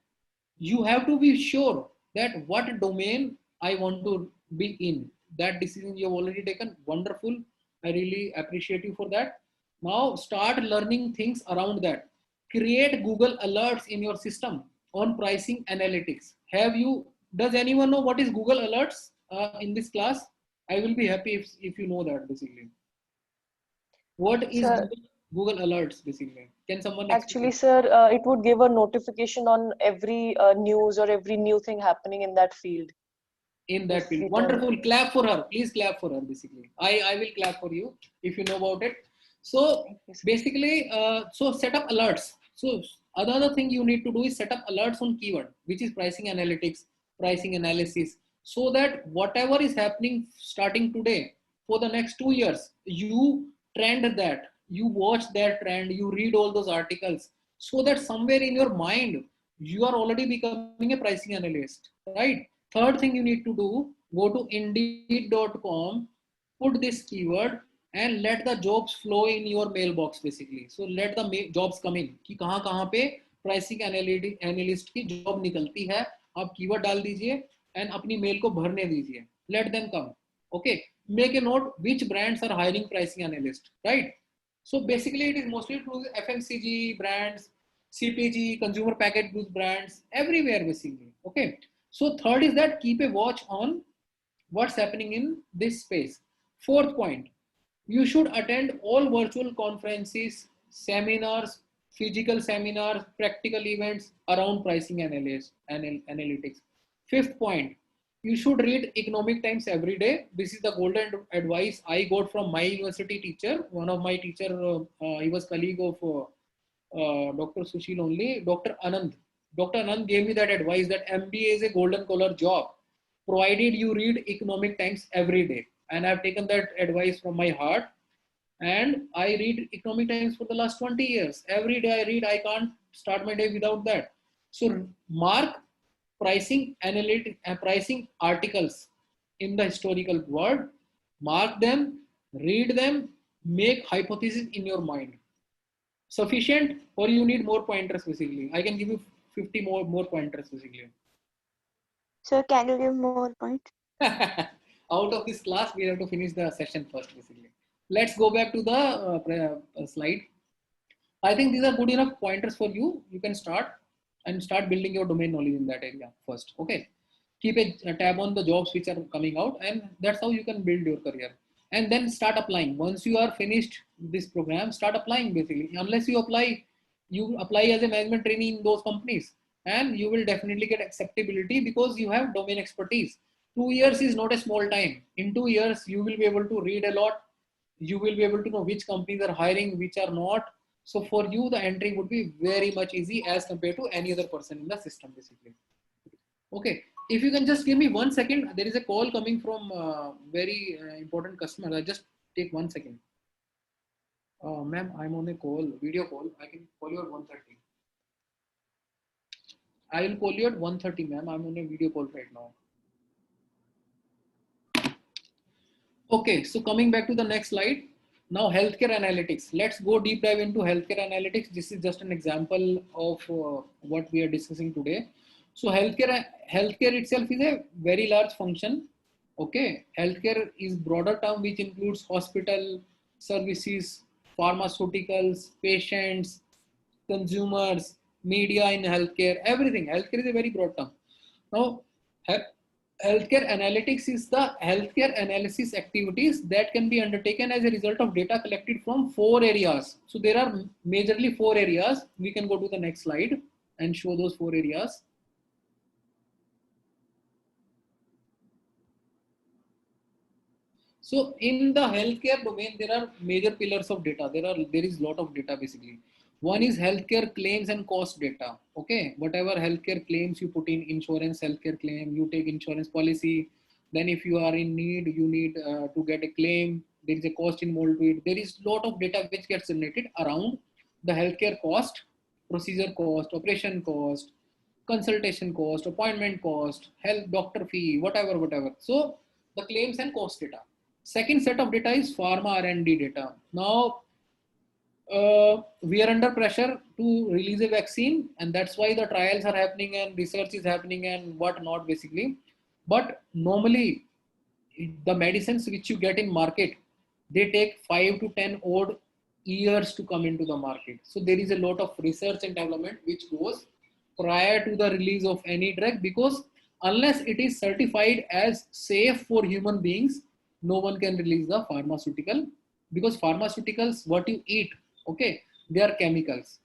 you have to be sure that what domain I want to be in. That decision you have already taken. Wonderful. I really appreciate you for that. Now start learning things around that. Create Google alerts in your system on pricing analytics. Does anyone know what is Google alerts in this class? I will be happy if you know that basically. What is Sir, Google alerts basically? Can someone actually, explain? sir, it would give a notification on every news or every new thing happening in that field. In that If field. we turn it. Wonderful. Clap for her. Please clap for her basically. I will clap for you if you know about it. So Thank you, sir. basically, so set up alerts. So another thing you need to do is set up alerts on keyword, which is pricing analytics, pricing analysis, so that whatever is happening starting today for the next 2 years, you trend that, you watch that trend, you read all those articles, so that somewhere in your mind, you are already becoming a pricing analyst, right? Third thing you need to do, go to indeed.com, put this keyword and let the jobs flow in your mailbox basically. So let the jobs come in कि कहाँ पे pricing analyst की job निकलती है, आप keyword डाल दीजिए and अपनी mail को भरने दीजिए. Let them come. Okay. Make a note which brands are hiring pricing analyst, right? So basically it is mostly through FMCG brands, CPG, consumer packaged goods brands, everywhere basically. Okay. So third is that keep a watch on what's happening in this space. Fourth point, you should attend all virtual conferences, seminars, physical seminars, practical events around pricing analytics. Fifth point, you should read Economic Times every day. This is the golden advice I got from my university teacher. One of my teacher, he was colleague of Dr. Sushil only, Dr. Anand. Dr. Anand gave me that advice that MBA is a golden collar job, provided you read Economic Times every day. And I've taken that advice from my heart. And I read Economic Times for the last 20 years. Every day I read, I can't start my day without that. So mark pricing articles in the historical world, mark them, read them, make hypotheses in your mind. Sufficient, or you need more pointers basically? I can give you 50 more pointers basically. Sir, can you give more points? Out of this class, we have to finish the session first basically. Let's go back to the slide. I think these are good enough pointers for you. You can start building your domain knowledge in that area first. Okay. Keep a tab on the jobs which are coming out, and that's how you can build your career. And then start applying. Once you are finished this program, start applying basically. Unless you apply as a management trainee in those companies, and you will definitely get acceptability because you have domain expertise. 2 years is not a small time. In 2 years, you will be able to read a lot. You will be able to know which companies are hiring, which are not. So for you, the entry would be very much easy as compared to any other person in the system basically. Okay. If you can just give me 1 second, there is a call coming from very important customer. I just take 1 second. Ma'am, I'm on a call, video call. I can call you at 1:30. I will call you at 1:30, ma'am. I'm on a video call right now. Okay, so coming back to the next slide. Now healthcare analytics. Let's go deep dive into healthcare analytics. This is just an example of what we are discussing today. So healthcare itself is a very large function. Okay, healthcare is broader term which includes hospital, services, pharmaceuticals, patients, consumers, media in healthcare, everything. Healthcare is a very broad term. Now, healthcare analytics is the healthcare analysis activities that can be undertaken as a result of data collected from 4 areas. So there are majorly 4 areas. We can go to the next slide and show those 4 areas. So in the healthcare domain, there are major pillars of data. There is a lot of data basically. One is healthcare claims and cost data. Okay, whatever healthcare claims you put in insurance, healthcare claim, you take insurance policy. Then if you are in need, you need to get a claim. There is a cost involved to it. There is a lot of data which gets generated around the healthcare cost, procedure cost, operation cost, consultation cost, appointment cost, health doctor fee, whatever. So the claims and cost data. Second set of data is pharma R&D data. Now, We are under pressure to release a vaccine, and that's why the trials are happening and research is happening and what not basically. But normally, the medicines which you get in market, they take 5 to 10 odd years to come into the market. So there is a lot of research and development which goes prior to the release of any drug, because unless it is certified as safe for human beings, no one can release the pharmaceutical, because pharmaceuticals, what you eat, okay, they are chemicals.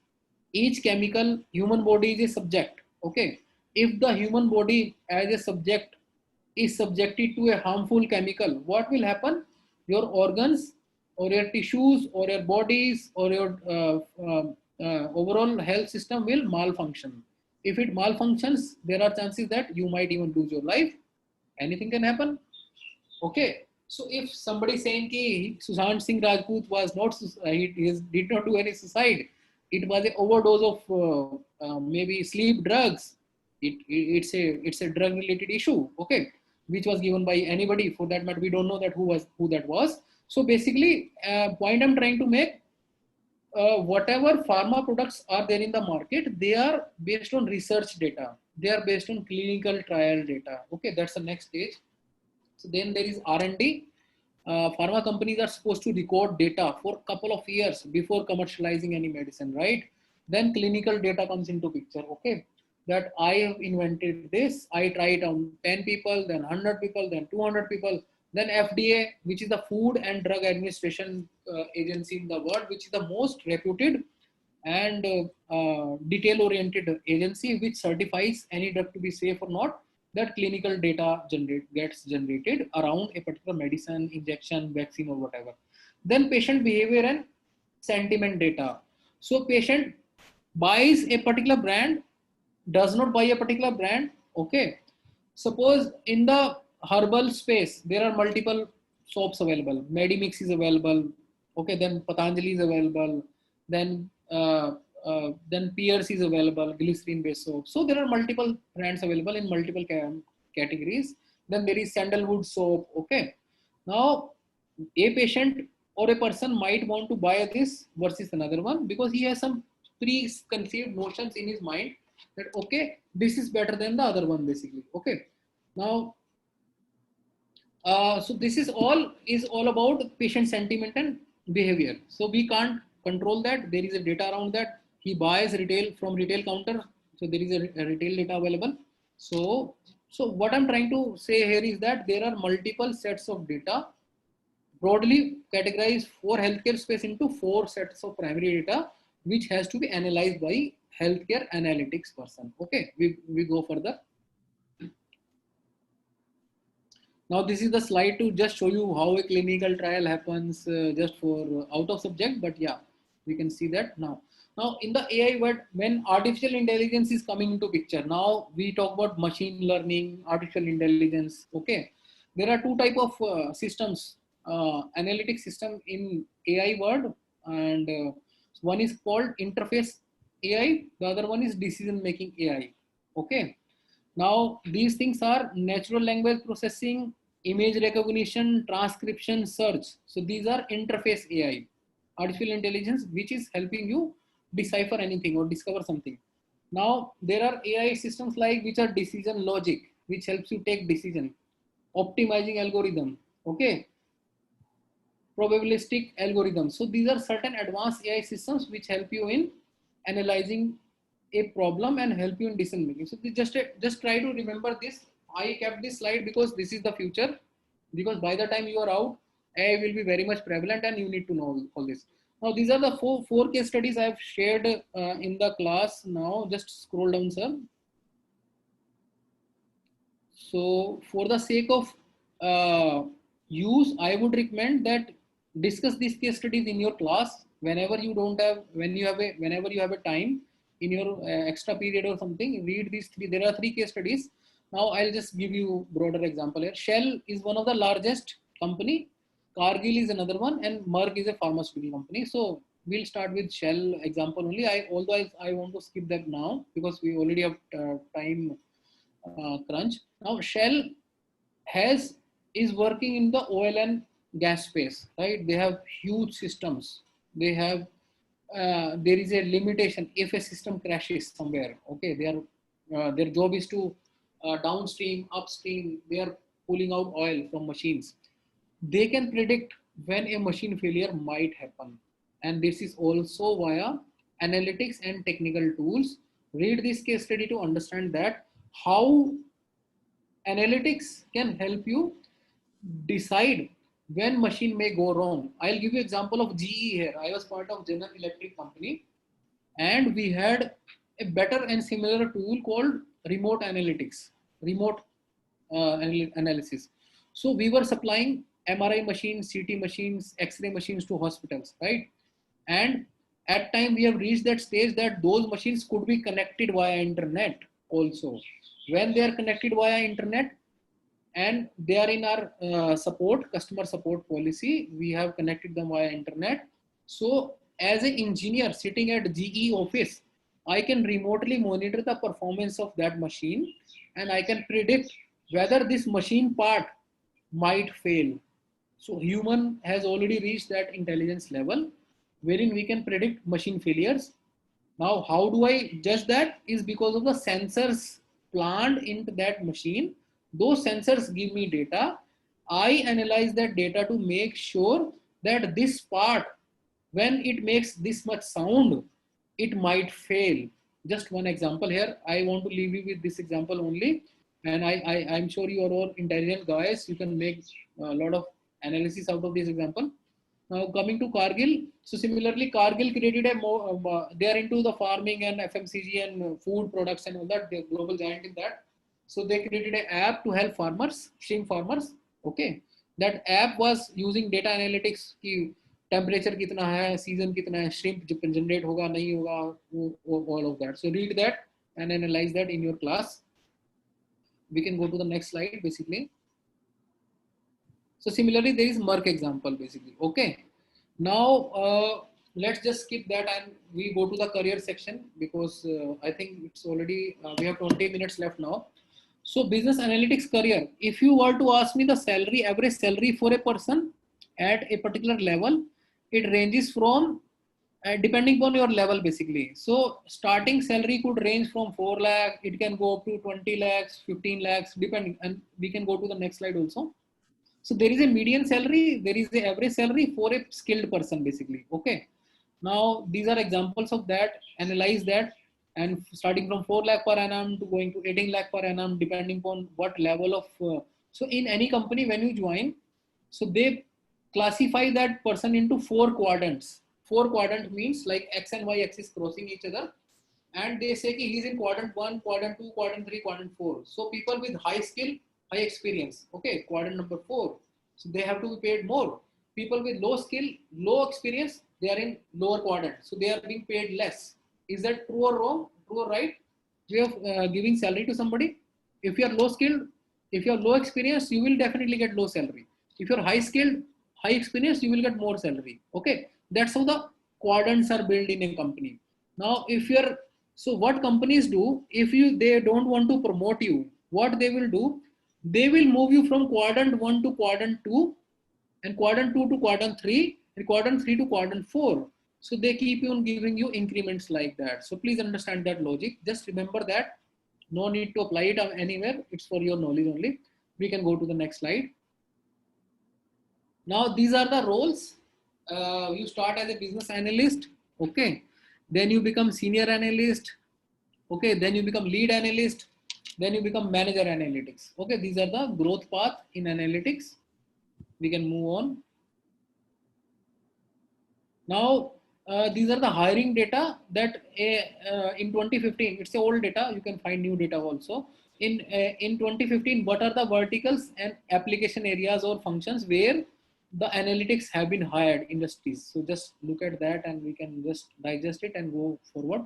Each chemical, human body is a subject, okay. If the human body as a subject is subjected to a harmful chemical, what will happen? Your organs or your tissues or your bodies or your overall health system will malfunction. If it malfunctions, there are chances that you might even lose your life. Anything can happen. Okay. So if somebody saying ki Sushant Singh Rajput was not, he did not do any suicide, it was an overdose of maybe sleep drugs. It's a drug related issue. Okay, which was given by anybody for that matter. We don't know that who that was. So basically, point I'm trying to make, whatever pharma products are there in the market, they are based on research data. They are based on clinical trial data. Okay, that's the next stage. So then there is R&D. Pharma companies are supposed to record data for a couple of years before commercializing any medicine, right? Then clinical data comes into picture. Okay, that I have invented this, I try it on 10 people, then 100 people, then 200 people. Then FDA, which is the Food and Drug Administration agency in the world, which is the most reputed and detail-oriented agency which certifies any drug to be safe or not. That clinical data gets generated around a particular medicine, injection, vaccine, or whatever. Then patient behavior and sentiment data. So patient buys a particular brand, does not buy a particular brand. Okay. Suppose in the herbal space, there are multiple soaps available. Medimix is available. Okay. Then Patanjali is available. Then Pierce is available, glycerin based soap. So there are multiple brands available in multiple categories. Then there is sandalwood soap. Okay. Now a patient or a person might want to buy this versus another one because he has some preconceived notions in his mind that, okay, this is better than the other one basically. Okay. Now, so this is all about patient sentiment and behavior. So we can't control that. There is a data around that. He buys retail from retail counter. So there is a retail data available. So what I'm trying to say here is that there are multiple sets of data, broadly categorized for healthcare space into 4 sets of primary data, which has to be analyzed by healthcare analytics person. Okay, we go further. Now this is the slide to just show you how a clinical trial happens, just for out of subject, but yeah, we can see that now. Now in the AI world, when artificial intelligence is coming into picture, now we talk about machine learning, artificial intelligence. Okay, there are 2 type of systems, analytic system in AI world, and one is called interface AI, the other one is decision making AI. Okay. Now, these things are natural language processing, image recognition, transcription, search. So these are interface AI, artificial intelligence, which is helping you decipher anything or discover something. Now, there are AI systems like which are decision logic, which helps you take decision, optimizing algorithm, okay, probabilistic algorithms. So these are certain advanced AI systems which help you in analyzing a problem and help you in decision making. So just try to remember this. I kept this slide because this is the future, because by the time you are out, AI will be very much prevalent and you need to know all this. Now these are the four case studies I have shared in the class. Now just scroll down, sir. So for the sake of use, I would recommend that discuss these case studies in your class whenever you have a time in your extra period or something. Read these 3. There are 3 case studies. Now I'll just give you broader example here. Shell is one of the largest company. Cargill is another one, and Merck is a pharmaceutical company. So we'll start with Shell example only. Although I want to skip that now because we already have time crunch. Now Shell is working in the oil and gas space, right? They have huge systems. They have there is a limitation if a system crashes somewhere. Okay, their job is to downstream, upstream. They are pulling out oil from machines. They can predict when a machine failure might happen, and this is also via analytics and technical tools. Read this case study to understand that how analytics can help you decide when machine may go wrong. I'll give you example of GE here. I was part of General Electric company, and we had a better and similar tool called remote analytics, remote analysis. So we were supplying MRI machines, CT machines, X-ray machines to hospitals, right? And at time we have reached that stage that those machines could be connected via internet also. When they are connected via internet, and they are in our customer support policy, we have connected them via internet. So as an engineer sitting at GE office, I can remotely monitor the performance of that machine, and I can predict whether this machine part might fail. So human has already reached that intelligence level wherein we can predict machine failures. Now, how do I judge that? Is because of the sensors planned into that machine. Those sensors give me data. I analyze that data to make sure that this part, when it makes this much sound, it might fail. Just one example here. I want to leave you with this example only. And I'm sure you are all intelligent guys. You can make a lot of analysis out of this example. Now coming to Cargill, so similarly Cargill created they are into the farming and FMCG and food products and all that. They're global giant in that. So they created an app to help farmers, shrimp farmers. Okay, that app was using data analytics की temperature कितना है, season कितना है, shrimp generate होगा नहीं होगा, all of that. So read that and analyze that in your class. We can go to the next slide basically. So similarly, there is Merck example basically. Okay. Now let's just skip that and we go to the career section because I think it's already we have 20 minutes left now. So business analytics career. If you were to ask me the salary, average salary for a person at a particular level, it ranges from depending on your level basically. So starting salary could range from 4 lakh. It can go up to 20 lakhs, 15 lakhs, depending. And we can go to the next slide also. So there is a median salary, there is the average salary for a skilled person basically. Okay. Now these are examples of that. Analyze that, and starting from 4 lakh per annum to going to 18 lakh per annum, depending on what level of. So in any company when you join, so they classify that person into 4 quadrants. 4 quadrant means like X and Y axis crossing each other, and they say he's in quadrant 1, quadrant 2, quadrant 3, quadrant 4. So people with high skill, high experience, okay, quadrant number 4. So they have to be paid more. People with low skill, low experience, they are in lower quadrant. So they are being paid less. Is that true or wrong? True or right? Way of giving salary to somebody. If you are low skilled, if you are low experience, you will definitely get low salary. If you are high skilled, high experience, you will get more salary. Okay. That's how the quadrants are built in a company. Now, if you're, so what companies do, if they don't want to promote you, what they will do, they will move you from quadrant 1 to quadrant 2, and quadrant 2 to quadrant 3, and quadrant 3 to quadrant 4. So they keep on giving you increments like that. So please understand that logic. Just remember that. No need to apply it anywhere. It's for your knowledge only. We can go to the next slide. Now these are the roles. You start as a business analyst. Okay. Then you become senior analyst. Okay. Then you become lead analyst. Then you become manager analytics. Okay. These are the growth path in analytics. We can move on. Now, these are the hiring data that in 2015, it's a old data. You can find new data also. In 2015, what are the verticals and application areas or functions where the analytics have been hired industries? So just look at that and we can just digest it and go forward.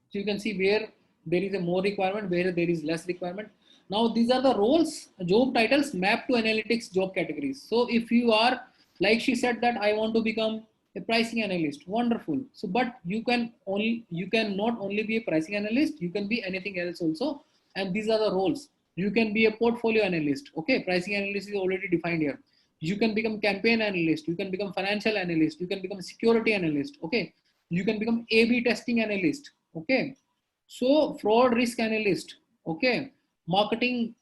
So you can see where there is a more requirement, where there is less requirement. Now these are the roles, job titles mapped to analytics job categories. So if you are, like she said that I want to become a pricing analyst, wonderful. So, but you can not only be a pricing analyst, you can be anything else also. And these are the roles. You can be a portfolio analyst. Okay, pricing analyst is already defined here. You can become campaign analyst, you can become financial analyst, you can become security analyst, okay? You can become A/B testing analyst, okay? So fraud risk analyst, okay? Marketing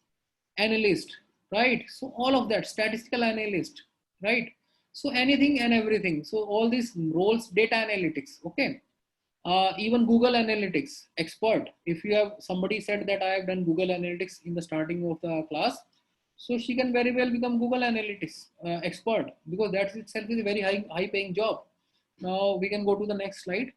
analyst, right? So all of that, statistical analyst, right? So anything and everything. So all these roles, data analytics, okay? Even Google Analytics expert. If you have somebody said that I have done Google Analytics in the starting of the class, so she can very well become Google Analytics expert, because that itself is a very high paying job. Now we can go to the next slide.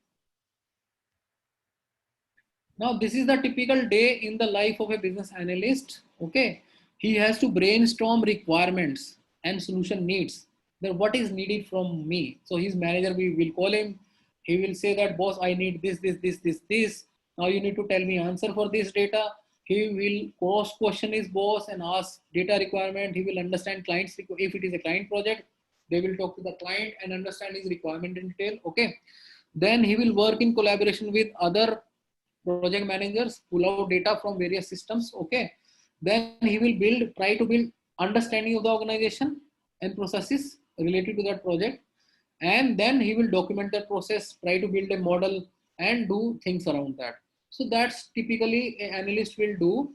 Now this is the typical day in the life of a business analyst. Okay, he has to brainstorm requirements and solution needs. Then what is needed from me? So his manager, we will call him. He will say that, boss, I need this. Now you need to tell me answer for this data. He will cross question his boss and ask data requirement. He will understand clients. If it is a client project, they will talk to the client and understand his requirement in detail. Okay. Then he will work in collaboration with other project managers, pull out data from various systems. Okay. Then he will try to build understanding of the organization and processes related to that project. And then he will document that process, try to build a model and do things around that. So that's typically an analyst will do.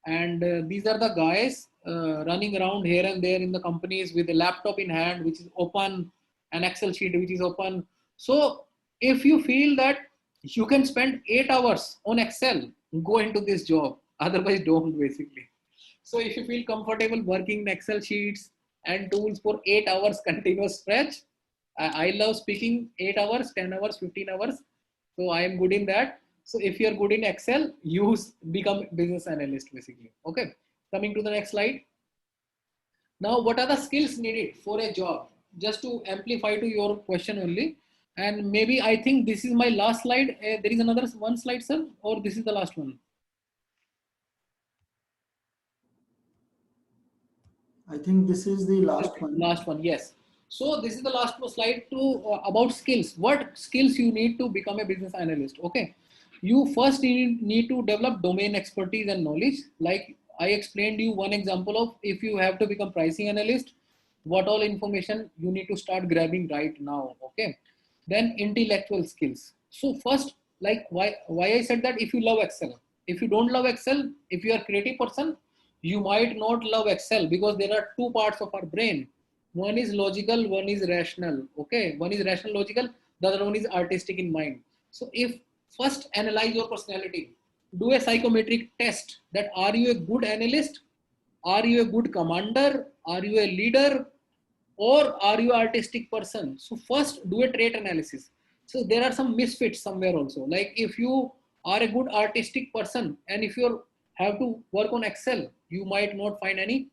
And these are the guys running around here and there in the companies with a laptop in hand, which is open, an Excel sheet, which is open. So if you feel that you can spend 8 hours on Excel, go into this job. Otherwise, don't, basically. So if you feel comfortable working in Excel sheets and tools for 8 hours continuous stretch, I love speaking 8 hours, 10 hours, 15 hours. So I am good in that. So if you're good in Excel, become business analyst, basically. Okay. Coming to the next slide. Now, what are the skills needed for a job? Just to amplify to your question only. And maybe I think this is my last slide. There is another one slide, sir, or this is the last one? I think this is the last Okay, one. last one, yes. So this is the last slide to about skills. What skills you need to become a business analyst? Okay, you first need to develop domain expertise and knowledge. Like I explained you one example of, if you have to become pricing analyst, what all information you need to start grabbing right now. Okay, then intellectual skills. So first, like why I said that, if you love Excel, if you don't love Excel, if you are a creative person, you might not love Excel, because there are two parts of our brain. One is logical, one is rational. Okay, one is rational logical, the other one is artistic in mind. So if first analyze your personality, do a psychometric test, that are you a good analyst, are you a good commander, are you a leader, or are you an artistic person? So first do a trait analysis. So there are some misfits somewhere also. Like if you are a good artistic person and if you have to work on Excel, you might not find any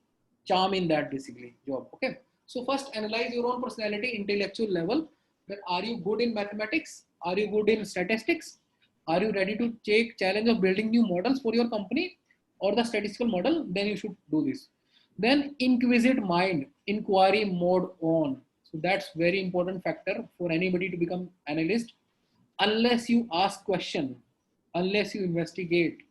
charm in that, basically, job. Okay. So first analyze your own personality, intellectual level, that are you good in mathematics? Are you good in statistics? Are you ready to take challenge of building new models for your company or the statistical model? Then you should do this. Then inquisitive mind, inquiry mode on. So that's very important factor for anybody to become analyst. Unless you ask question, unless you investigate,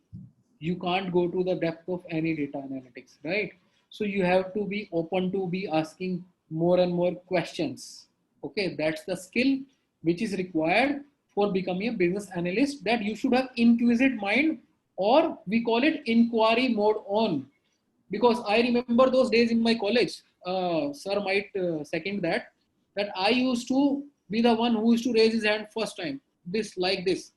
you can't go to the depth of any data analytics, right? So you have to be open to be asking more and more questions. Okay, that's the skill which is required for becoming a business analyst, that you should have inquisitive mind, or we call it inquiry mode on. Because I remember those days in my college, sir might second that I used to be the one who used to raise his hand first time, this like this.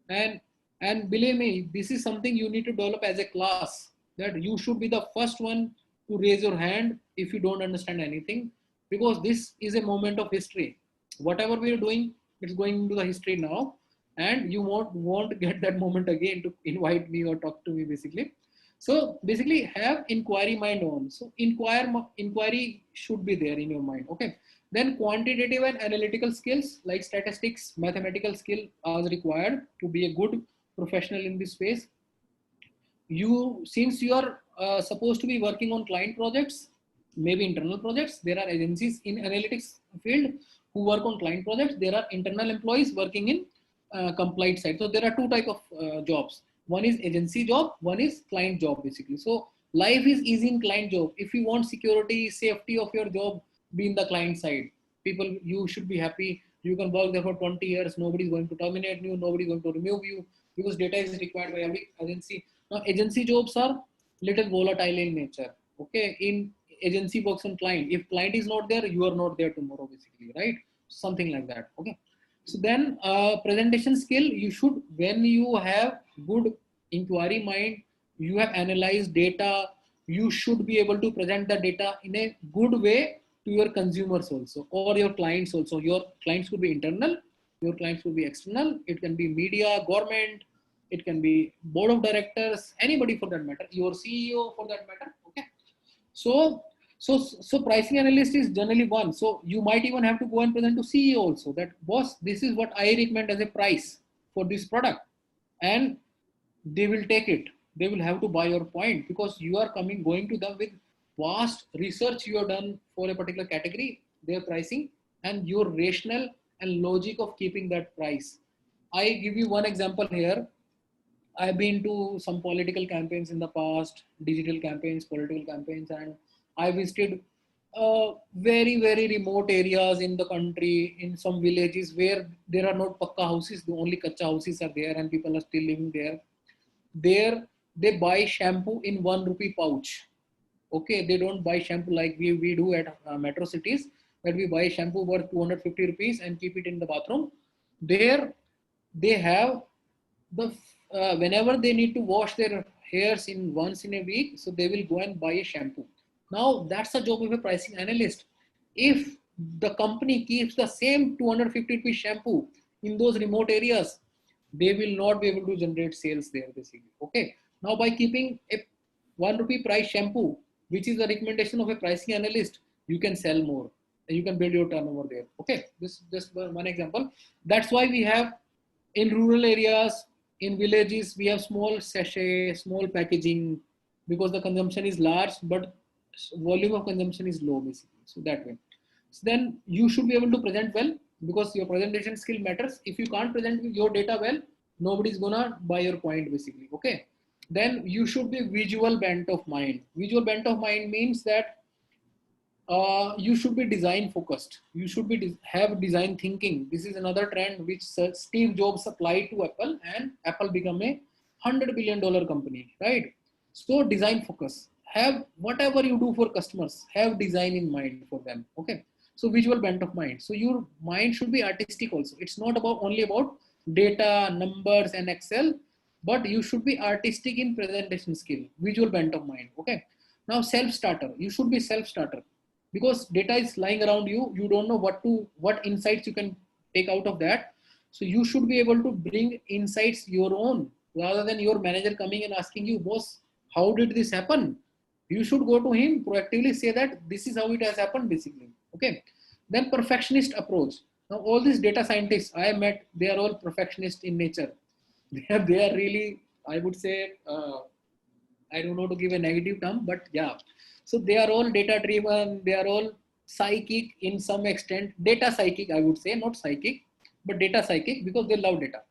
And believe me, this is something you need to develop as a class, that you should be the first one to raise your hand if you don't understand anything, because this is a moment of history. Whatever we are doing, it's going into the history now, and you won't get that moment again to invite me or talk to me, basically. So basically have inquiry mind on. So inquiry should be there in your mind. Okay. Then quantitative and analytical skills like statistics, mathematical skill are required to be a good professional in this space. Since you are supposed to be working on client projects, maybe internal projects, there are agencies in analytics field who work on client projects. There are internal employees working in compliance side. So there are two type of jobs. One is agency job, one is client job, basically. So Life is easy in client job. If you want security, safety of your job, be in the client side. People, you should be happy. You can work there for 20 years. Nobody is going to terminate you. Nobody is going to remove you because data is required by every agency. Now, agency jobs are little volatile in nature. Okay, in agency works on client. If client is not there, you are not there tomorrow, basically, right? Something like that. Okay. So then, presentation skill, you should, when you have good inquiry mind, you have analyzed data, you should be able to present the data in a good way to your consumers also, or your clients also. Your clients could be internal, your clients could be external. It can be media, government, it can be board of directors, anybody for that matter, your CEO for that matter. Okay. So pricing analyst is generally one. So you might even have to go and present to CEO also that, boss, this is what I recommend as a price for this product, and they will take it. They will have to buy your point because you are going to them with vast research you have done for a particular category, their pricing, and your rational and logic of keeping that price. I give you one example here. I've been to some political campaigns in the past, digital campaigns, political campaigns, and I visited very, very remote areas in the country, in some villages where there are not pakka houses, the only kacha houses are there, and people are still living there. There, they buy shampoo in 1 rupee pouch. Okay, they don't buy shampoo like we do at metro cities, that we buy shampoo worth 250 rupees and keep it in the bathroom. There, they have the whenever they need to wash their hairs in once in a week, so they will go and buy a shampoo. Now that's the job of a pricing analyst. If the company keeps the same 250 rupees shampoo in those remote areas, they will not be able to generate sales there, basically. Okay, now by keeping a 1 rupee price shampoo, which is the recommendation of a pricing analyst, you can sell more and you can build your turnover there. Okay, this is just one example. That's why we have in rural areas, in villages, we have small sachet, small packaging, because the consumption is large, but volume of consumption is low, basically. So that way. So then you should be able to present well, because your presentation skill matters. If you can't present your data well, nobody's gonna buy your point, basically. Okay. Then you should be visual bent of mind. Visual bent of mind means that you should be design focused. You should be have design thinking. This is another trend which Steve Jobs applied to Apple, and Apple become a $100 billion company, right? So design focus. Have whatever you do for customers, have design in mind for them. Okay. So visual bent of mind. So your mind should be artistic also. It's not about only about data, numbers, and Excel, but you should be artistic in presentation skill, visual bent of mind. Okay. Now self-starter. You should be self-starter, because data is lying around you. You don't know what insights you can take out of that. So you should be able to bring insights your own, rather than your manager coming and asking you, boss, how did this happen? You should go to him proactively, say that this is how it has happened, basically. Okay. Then perfectionist approach. Now all these data scientists I met, they are all perfectionist in nature. They are really, I would say, I don't know to give a negative term, but yeah. So they are all data driven. They are all psychic in some extent. Data psychic, I would say, not psychic, but data psychic, because they love data.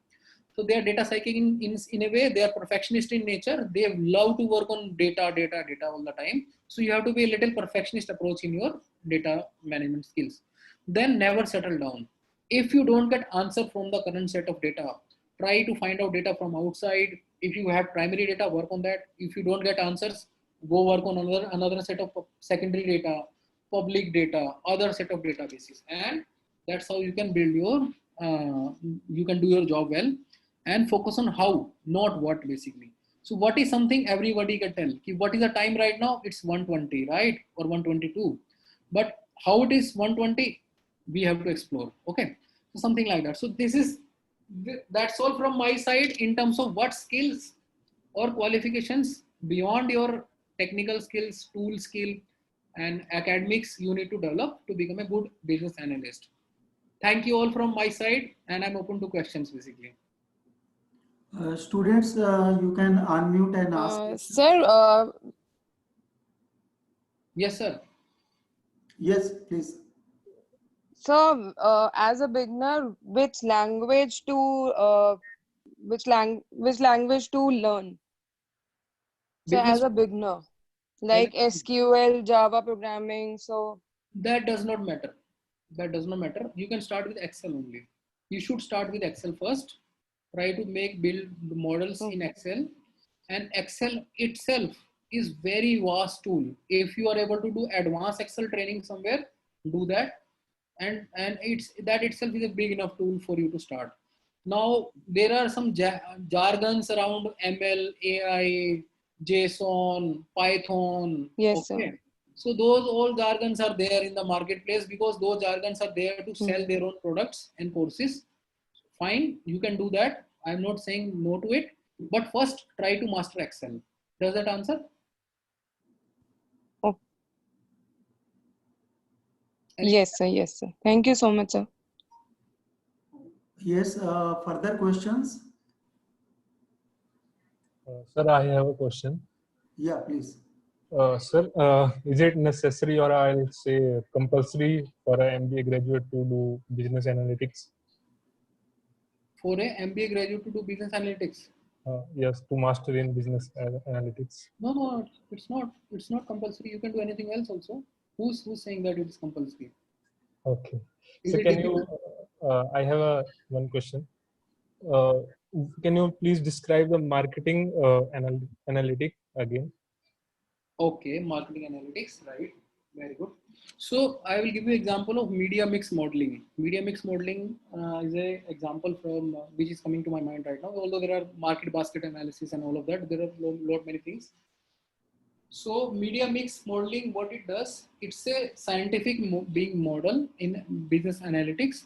So they are data psychic in a way. They are perfectionist in nature. They love to work on data all the time. So you have to be a little perfectionist approach in your data management skills. Then never settle down. If you don't get answer from the current set of data, try to find out data from outside. If you have primary data, work on that. If you don't get answers, go work on another set of secondary data, public data, other set of databases, and that's how you can build your you can do your job well, and focus on how, not what, basically. So what is something everybody can tell? What is the time right now? It's 1:20, right? Or 1:22. But how it is 1:20, we have to explore. Okay. So something like that. So that's all from my side in terms of what skills or qualifications beyond your technical skills, tool skill, and academics you need to develop to become a good business analyst. Thank you all from my side, and I'm open to questions, basically. Students, you can unmute and ask questions. Sir, Yes, sir. Yes, please. so as a beginner, which language to which language to learn? So Business. as a beginner. like SQL, Java programming. So that does not matter. That does not matter. You can start with Excel only. You should start with Excel first. Try to build the models in Excel, and Excel itself is very vast tool. If you are able to do advanced Excel training somewhere, do that, and it's that itself is a big enough tool for you to start. Now there are some jargons around ML, AI, JSON, Python. yes, Okay. sir. So those all jargons are there in the marketplace because those jargons are there to sell their own products and courses. Fine, you can do that. I'm not saying no to it, but first try to master Excel. Does that answer? Oh. Yes, sir. Yes, sir. Thank you so much, sir. Yes, further questions? Sir, I have a question. Yeah, please. Sir, is it necessary or I'll say compulsory for an MBA graduate to do business analytics? For a MBA graduate to do business analytics? Yes, to master in business analytics. No, it's not. It's not compulsory. You can do anything else also. Who's saying that it is compulsory? Okay. Is So it can you? difficult? I have one question. Can you please describe the marketing analytic again? Okay, marketing analytics, right? Very good. So I will give you example of media mix modeling. Media mix modeling is a example from which is coming to my mind right now. Although there are market basket analysis and all of that, there are lot many things. So media mix modeling, what it does, it's a scientific being model in business analytics,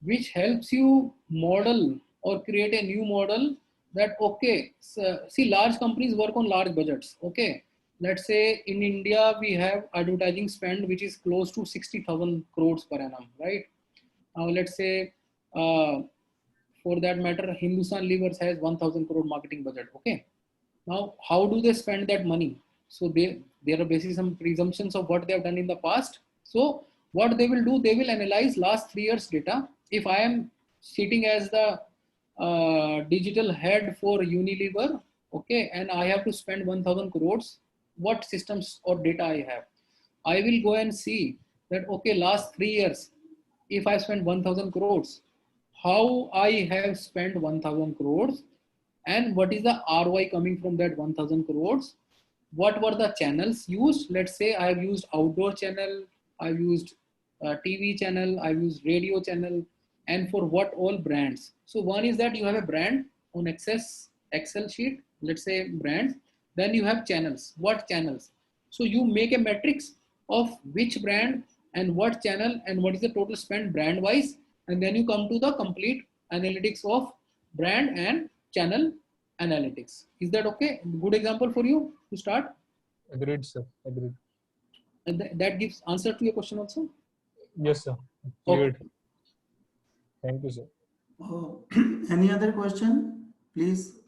which helps you model or create a new model that, okay, so, see, large companies work on large budgets. Okay, let's say in India, we have advertising spend, which is close to 60,000 crores per annum, right? Now, let's say, for that matter, Hindustan Levers has 1,000 crore marketing budget. Okay. Now, how do they spend that money? So there are basically some presumptions of what they have done in the past. So what they will do, they will analyze last 3 years data. If I am sitting as the digital head for Unilever, okay, and I have to spend 1,000 crores, what systems or data I have? I will go and see that, okay, last 3 years, if I spend 1,000 crores, how I have spent 1,000 crores, and what is the ROI coming from that 1,000 crores? What were the channels used? Let's say I have used outdoor channel, I've used TV channel, I've used radio channel, and for what all brands. So one is that you have a brand on Excel sheet, let's say brands, then you have channels. What channels? So you make a matrix of which brand and what channel and what is the total spend brand wise, and then you come to the complete analytics of brand and channel analytics. Is that okay? Good example for you to start? Agreed, sir. Agreed. And that gives answer to your question also? Yes, sir. Okay. Cleared. Thank you, sir. Any other question, please?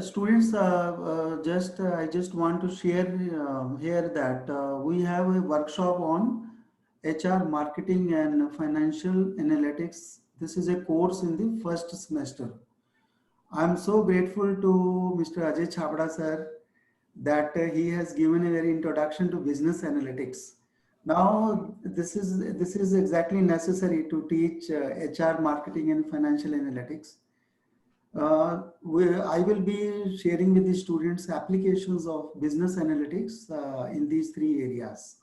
Students, I just want to share here that we have a workshop on HR marketing and financial analytics. This is a course in the first semester. I'm so grateful to Mr. Ajay Chabda sir that he has given a very introduction to business analytics. Now, this is exactly necessary to teach HR marketing and financial analytics. I will be sharing with the students applications of business analytics in these 3 areas.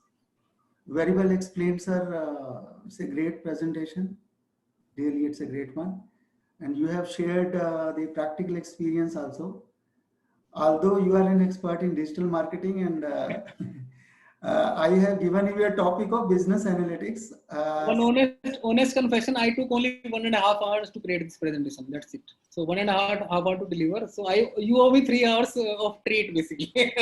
Very well explained, sir. It's a great presentation. Really, it's a great one. And you have shared the practical experience also. Although you are an expert in digital marketing and I have given you a topic of business analytics. One honest confession, I took only 1.5 hours to create this presentation. That's it. So 1.5 hours to deliver. So you owe me 3 hours of treat basically.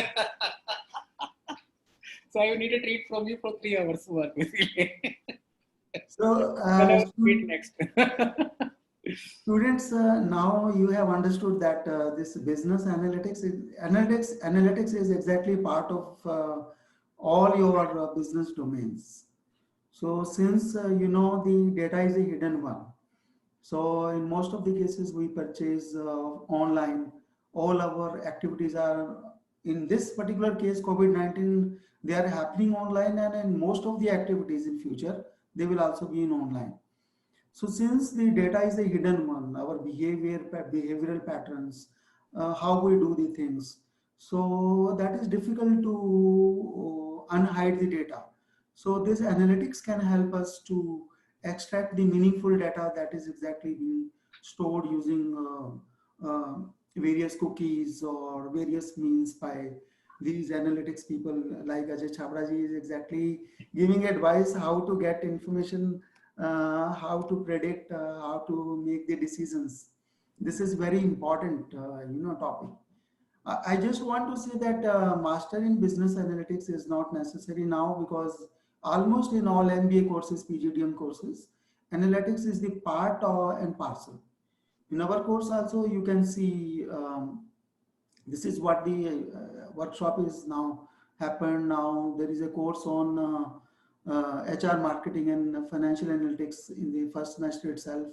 So I need a treat from you for 3 hours work basically. So next. Students, now you have understood that this business analytics is exactly part of all your business domains. So since you know the data is a hidden one, so in most of the cases we purchase online all our activities are, in this particular case, COVID-19, they are happening online, and in most of the activities in future, they will also be in online. So since the data is the hidden one, our behavioral patterns, how we do the things, so that is difficult to unhide the data. So this analytics can help us to extract the meaningful data that is exactly being stored using various cookies or various means by these analytics people. Like Ajay Chhabra ji is exactly giving advice how to get information, how to predict, how to make the decisions. This is very important, topic. I just want to say that master in business analytics is not necessary now, because almost in all MBA courses, PGDM courses, analytics is the part and parcel. In our course also, you can see this is what the workshop is now happened. Now there is a course on HR marketing and financial analytics in the first semester itself,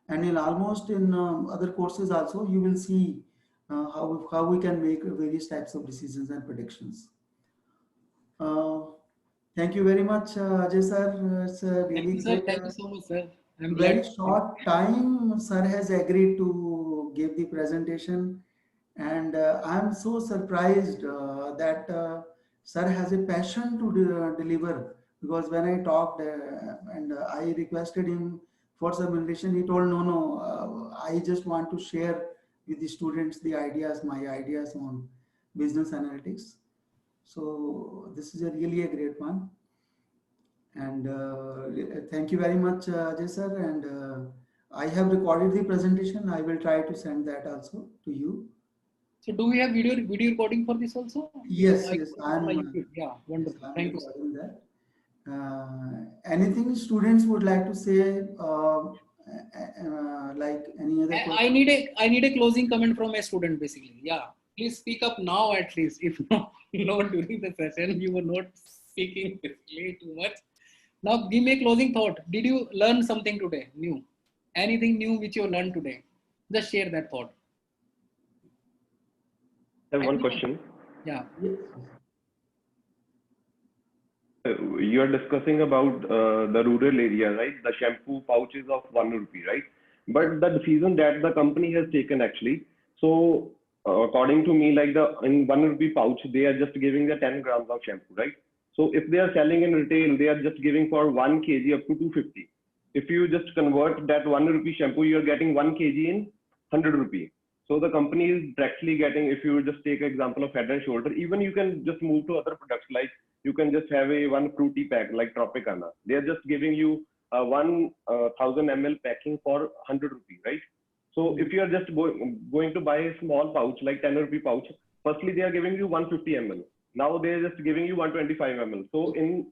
and in almost in other courses also you will see how we can make various types of decisions and predictions. Thank you very much, Ajay sir. It's a really great. Thank you so much, sir. I'm very glad. short time, sir has agreed to give the presentation, and I'm so surprised that sir has a passion to deliver, because when I talked and I requested him for some presentation, he told no, I just want to share with the students the ideas, my ideas on business analytics. So this is really a great one. And thank you very much, Ajay sir. And I have recorded the presentation. I will try to send that also to you. So do we have video recording for this also? Yes, I'm. Yeah, wonderful. Yes, Thank you, sir. Anything students would like to say, like any other question? I need a closing comment from a student, basically. Yeah, please speak up now at least. If not, during the session you were not speaking basically too much. Now give me a closing thought. Did you learn something today new? Anything new which you learned today? Just share that thought. I have one question. Yeah. You are discussing about the rural area, right? The shampoo pouches of 1 rupee, right? But the decision that the company has taken actually. So according to me, like in 1 rupee pouch, they are just giving the 10 grams of shampoo, right? So if they are selling in retail, they are just giving for 1 kg up to 250. If you just convert that 1 rupee shampoo, you are getting 1 kg in 100 rupee. So the company is directly getting, if you just take example of Head and Shoulder, even you can just move to other products, like you can just have a 1 fruity pack like Tropicana. They are just giving you 1000 ml packing for 100 rupees, right? So if you are just going to buy a small pouch, like 10 rupee pouch, firstly they are giving you 150 ml. Now they are just giving you 125 ml. So in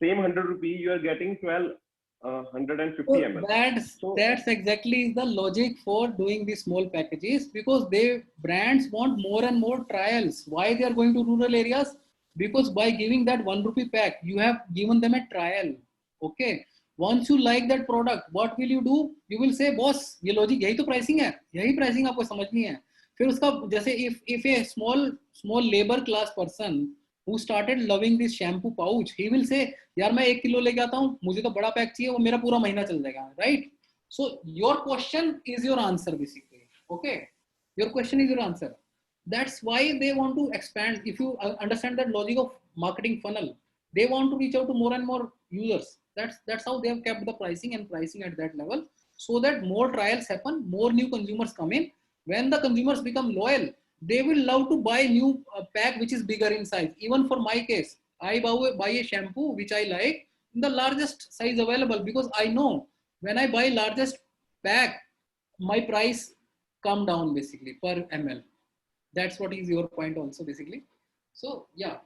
same 100 rupee, you are getting 150 ml. That's exactly the logic for doing these small packages, because brands want more and more trials. Why they are going to rural areas? Because by giving that 1 rupee pack, you have given them a trial. Okay. Once you like that product, what will you do? You will say, boss, ये logic यही तो pricing है, यही pricing आपको समझनी है. फिर उसका जैसे if a small labor class person who started loving this shampoo pouch, he will say, यार मैं 1 किलो लेके आता हूँ, मुझे तो बड़ा पैक चाहिए, वो मेरा पूरा महीना चल जाएगा, right? So your question is your answer basically. Okay, your question is your answer. That's why they want to expand. If you understand that logic of marketing funnel, they want to reach out to more and more users. That's how they have kept the pricing at that level, so that more trials happen, more new consumers come in. When the consumers become loyal, they will love to buy new pack which is bigger in size. Even for my case, I buy a shampoo which I like in the largest size available, because I know when I buy largest pack, my price come down basically per ml. That's what is your point also basically. So yeah.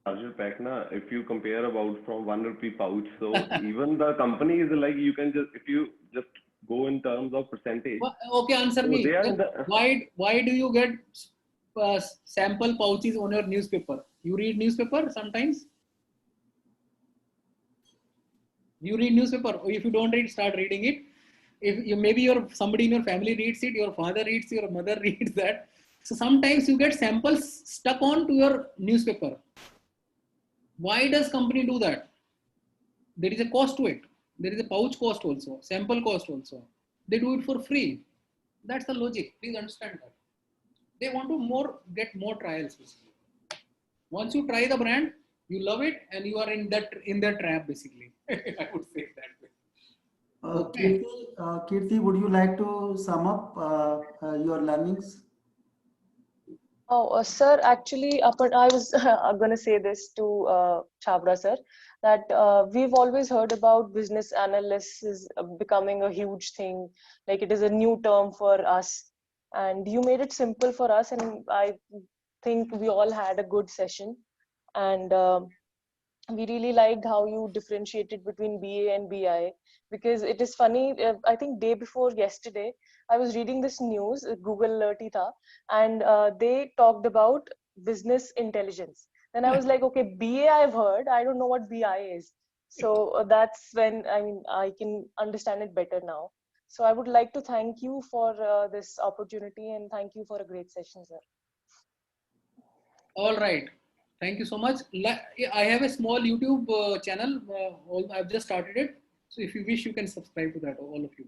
Larger pack na, if you compare about from 1 rupee pouch, so even the company is like, you can just, if you just go in terms of percentage. Okay, answer so me. The, why do you get sample pouches on your newspaper? You read newspaper sometimes? You read newspaper, or if you don't read, start reading it. if you maybe somebody in your family reads it, your father reads, your mother reads that. So sometimes you get samples stuck on to your newspaper. Why does company do that? There is a cost to it. There is a pouch cost also, sample cost also. They do it for free. That's the logic. Please understand that. They want to get more trials. Basically. Once you try the brand, you love it, and you are in that trap basically. I would say that way. Okay. Kirti, would you like to sum up your learnings? Oh, sir, actually, I was going to say this to Chhabra sir, that we've always heard about business analysis becoming a huge thing, like it is a new term for us. And you made it simple for us, and I think we all had a good session. And we really liked how you differentiated between BA and BI, because it is funny. I think day before yesterday, I was reading this news, Google alerti tha, and they talked about business intelligence. Then I was like, okay, BA I've heard, I don't know what BI is. So that's when I can understand it better now. So I would like to thank you for this opportunity, and thank you for a great session, sir. All right. Thank you so much. I have a small YouTube channel. I've just started it. So if you wish, you can subscribe to that, all of you.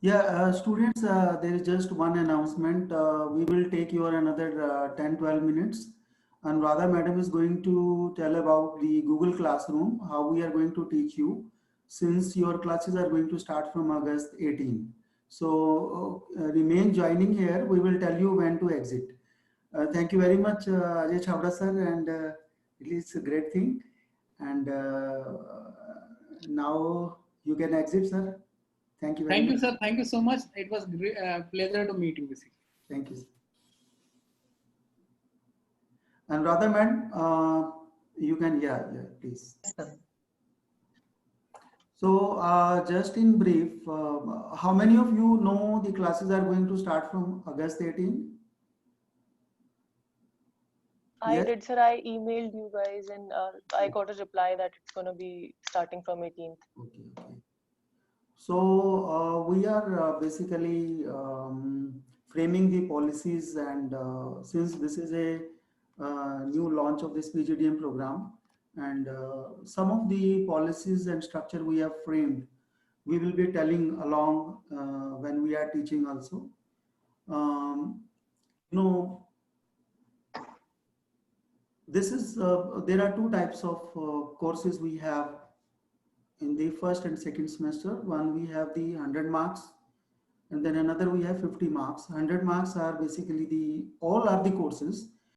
Yeah, students, there is just one announcement. We will take your another 10-12 minutes. And Radha madam is going to tell about the Google Classroom, how we are going to teach you, since your classes are going to start from August 18. So remain joining here. We will tell you when to exit. Thank you very much, Ajay Chhabra sir, and it is a great thing. And now you can exit, sir. Thank you very much. Thank you, sir. Thank you so much. It was a pleasure to meet you, basically. Thank you, sir. And Radha madam, you can, yeah, please. Yes, sir. So just in brief, how many of you know the classes are going to start from August 18? I did, sir. I emailed you guys, and I got a reply that it's going to be starting from 18th. Okay. So we are basically framing the policies, and since this is a new launch of this PGDM program, and some of the policies and structure we have framed, we will be telling along when we are teaching also. This is there are two types of courses we have in the first and second semester. One, we have the 100 marks, and then another we have 50 marks. 100 marks are basically all are the courses,